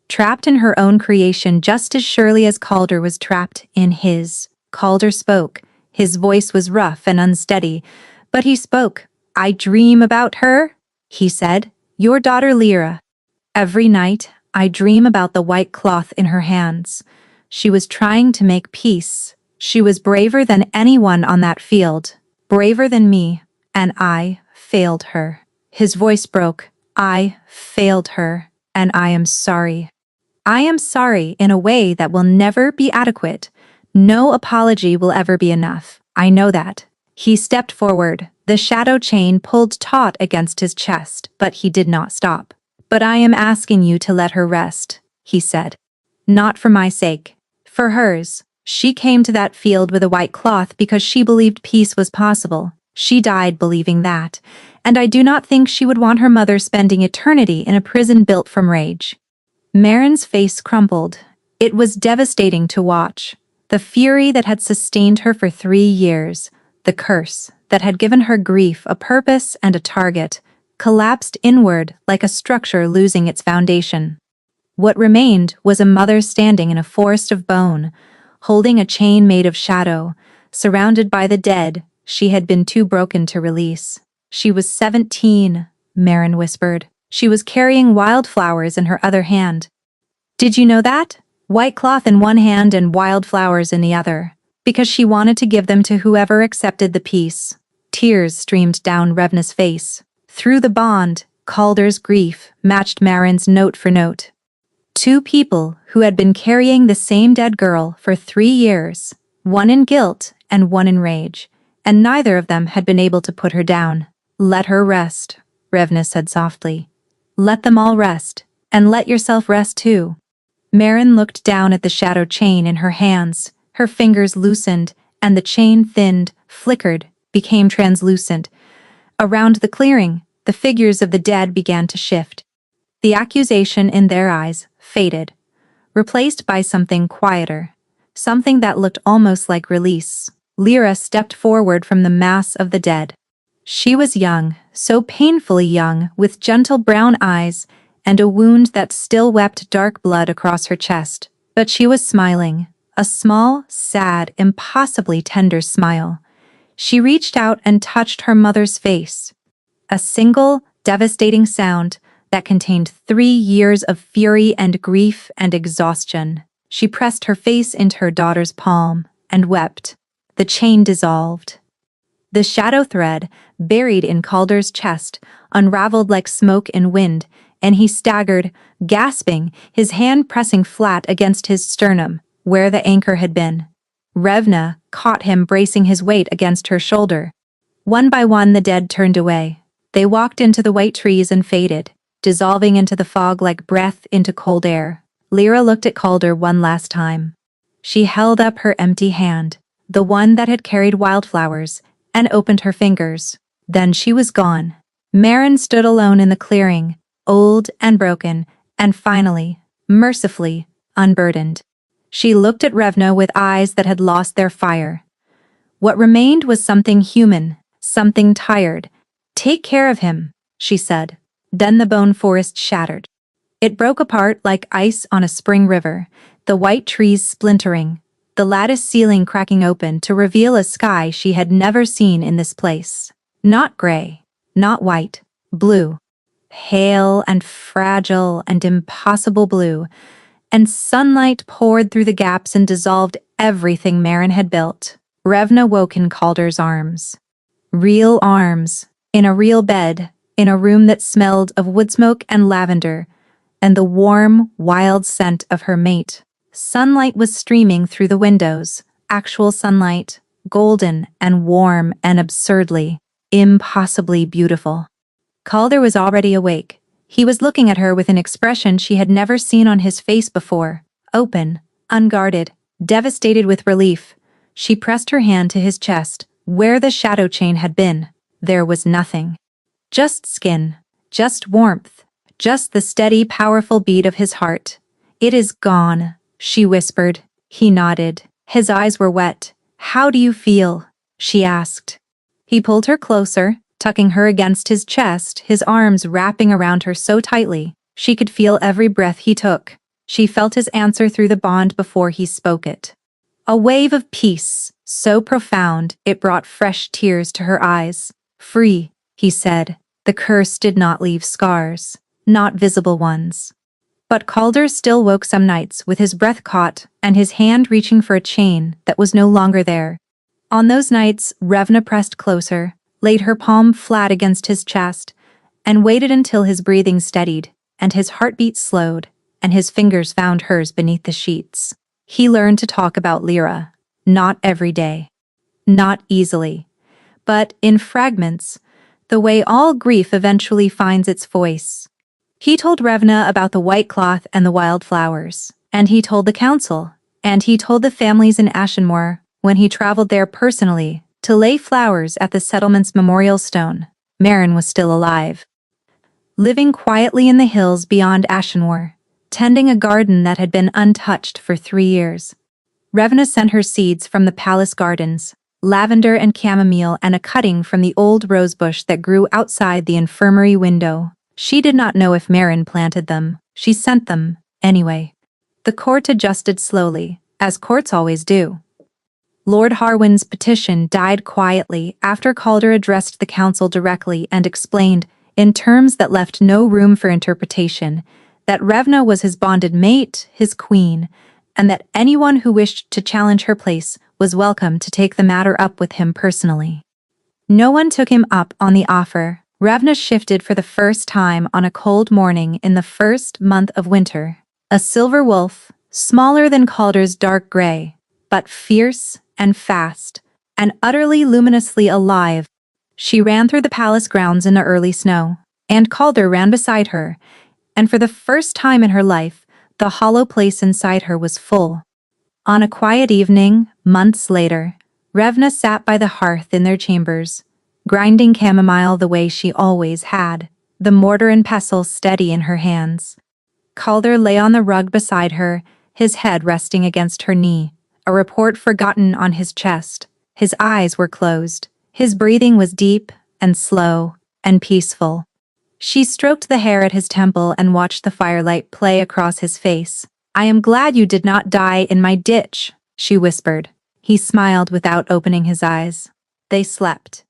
trapped in her own creation just as surely as Calder was trapped in his. Calder spoke. His voice was rough and unsteady, but he spoke. "I dream about her," he said. "Your daughter Lyra. Every night, I dream about the white cloth in her hands. She was trying to make peace. She was braver than anyone on that field, braver than me, and I failed her." His voice broke. "I failed her, and I am sorry. I am sorry in a way that will never be adequate. No apology will ever be enough. I know that." He stepped forward, the shadow chain pulled taut against his chest, but he did not stop. "But I am asking you to let her rest," he said. "Not for my sake. For hers. She came to that field with a white cloth because she believed peace was possible. She died believing that, and I do not think she would want her mother spending eternity in a prison built from rage." Marin's face crumpled. It was devastating to watch. The fury that had sustained her for 3 years, the curse that had given her grief a purpose and a target, collapsed inward like a structure losing its foundation. What remained was a mother standing in a forest of bone, holding a chain made of shadow, surrounded by the dead she had been too broken to release. She was 17, Marin whispered. She was carrying wildflowers in her other hand. Did you know that? White cloth in one hand and wildflowers in the other, because she wanted to give them to whoever accepted the peace. Tears streamed down Revna's face. Through the bond, Calder's grief matched Marin's note for note. Two people who had been carrying the same dead girl for 3 years, one in guilt and one in rage, and neither of them had been able to put her down. Let her rest, Revna said softly. Let them all rest, and let yourself rest too. Marin looked down at the shadow chain in her hands. Her fingers loosened, and the chain thinned, flickered, became translucent. Around the clearing, the figures of the dead began to shift. The accusation in their eyes faded, replaced by something quieter, something that looked almost like release. Lyra stepped forward from the mass of the dead. She was young, so painfully young, with gentle brown eyes and a wound that still wept dark blood across her chest. But she was smiling, a small, sad, impossibly tender smile. She reached out and touched her mother's face. A single, devastating sound that contained 3 years of fury and grief and exhaustion. She pressed her face into her daughter's palm and wept. The chain dissolved. The shadow thread, buried in Calder's chest, unraveled like smoke in wind, and he staggered, gasping, his hand pressing flat against his sternum, where the anchor had been. Revna caught him bracing his weight against her shoulder. One by one the dead turned away. They walked into the white trees and faded, dissolving into the fog like breath into cold air. Lyra looked at Calder one last time. She held up her empty hand, the one that had carried wildflowers, and opened her fingers. Then she was gone. Marin stood alone in the clearing, old and broken, and finally, mercifully, unburdened. She looked at Revna with eyes that had lost their fire. What remained was something human, something tired. Take care of him, she said. Then the bone forest shattered. It broke apart like ice on a spring river, the white trees splintering, the lattice ceiling cracking open to reveal a sky she had never seen in this place. Not gray, not white, blue. Pale and fragile and impossible blue, and sunlight poured through the gaps and dissolved everything Marin had built. Revna woke in Calder's arms. Real arms, in a real bed, in a room that smelled of wood smoke and lavender, and the warm, wild scent of her mate. Sunlight was streaming through the windows, actual sunlight, golden and warm and absurdly, impossibly beautiful. Calder was already awake. He was looking at her with an expression she had never seen on his face before, open, unguarded, devastated with relief. She pressed her hand to his chest, where the shadow chain had been. There was nothing. Just skin, just warmth, just the steady, powerful beat of his heart. It is gone, she whispered. He nodded. His eyes were wet. How do you feel? She asked. He pulled her closer, tucking her against his chest, his arms wrapping around her so tightly, she could feel every breath he took. She felt his answer through the bond before he spoke it. A wave of peace, so profound it brought fresh tears to her eyes. Free, he said. The curse did not leave scars, not visible ones. But Calder still woke some nights with his breath caught and his hand reaching for a chain that was no longer there. On those nights, Revna pressed closer, laid her palm flat against his chest, and waited until his breathing steadied, and his heartbeat slowed, and his fingers found hers beneath the sheets. He learned to talk about Lyra, not every day, not easily, but in fragments, the way all grief eventually finds its voice. He told Revna about the white cloth and the wildflowers, and he told the council, and he told the families in Ashenmoor when he traveled there personally to lay flowers at the settlement's memorial stone. Marin was still alive, living quietly in the hills beyond Ashenmoor, tending a garden that had been untouched for 3 years. Revna sent her seeds from the palace gardens, lavender and chamomile, and a cutting from the old rosebush that grew outside the infirmary window. She did not know if Marin planted them. She sent them, anyway. The court adjusted slowly, as courts always do. Lord Harwin's petition died quietly after Calder addressed the council directly and explained, in terms that left no room for interpretation, that Revna was his bonded mate, his queen, and that anyone who wished to challenge her place was welcome to take the matter up with him personally. No one took him up on the offer. Revna shifted for the first time on a cold morning in the first month of winter. A silver wolf, smaller than Calder's dark gray, but fierce and fast, and utterly luminously alive. She ran through the palace grounds in the early snow, and Calder ran beside her, and for the first time in her life, the hollow place inside her was full. On a quiet evening, months later, Revna sat by the hearth in their chambers, grinding chamomile the way she always had, the mortar and pestle steady in her hands. Calder lay on the rug beside her, his head resting against her knee, a report forgotten on his chest. His eyes were closed. His breathing was deep and slow and peaceful. She stroked the hair at his temple and watched the firelight play across his face. "I am glad you did not die in my ditch," she whispered. He smiled without opening his eyes. They slept.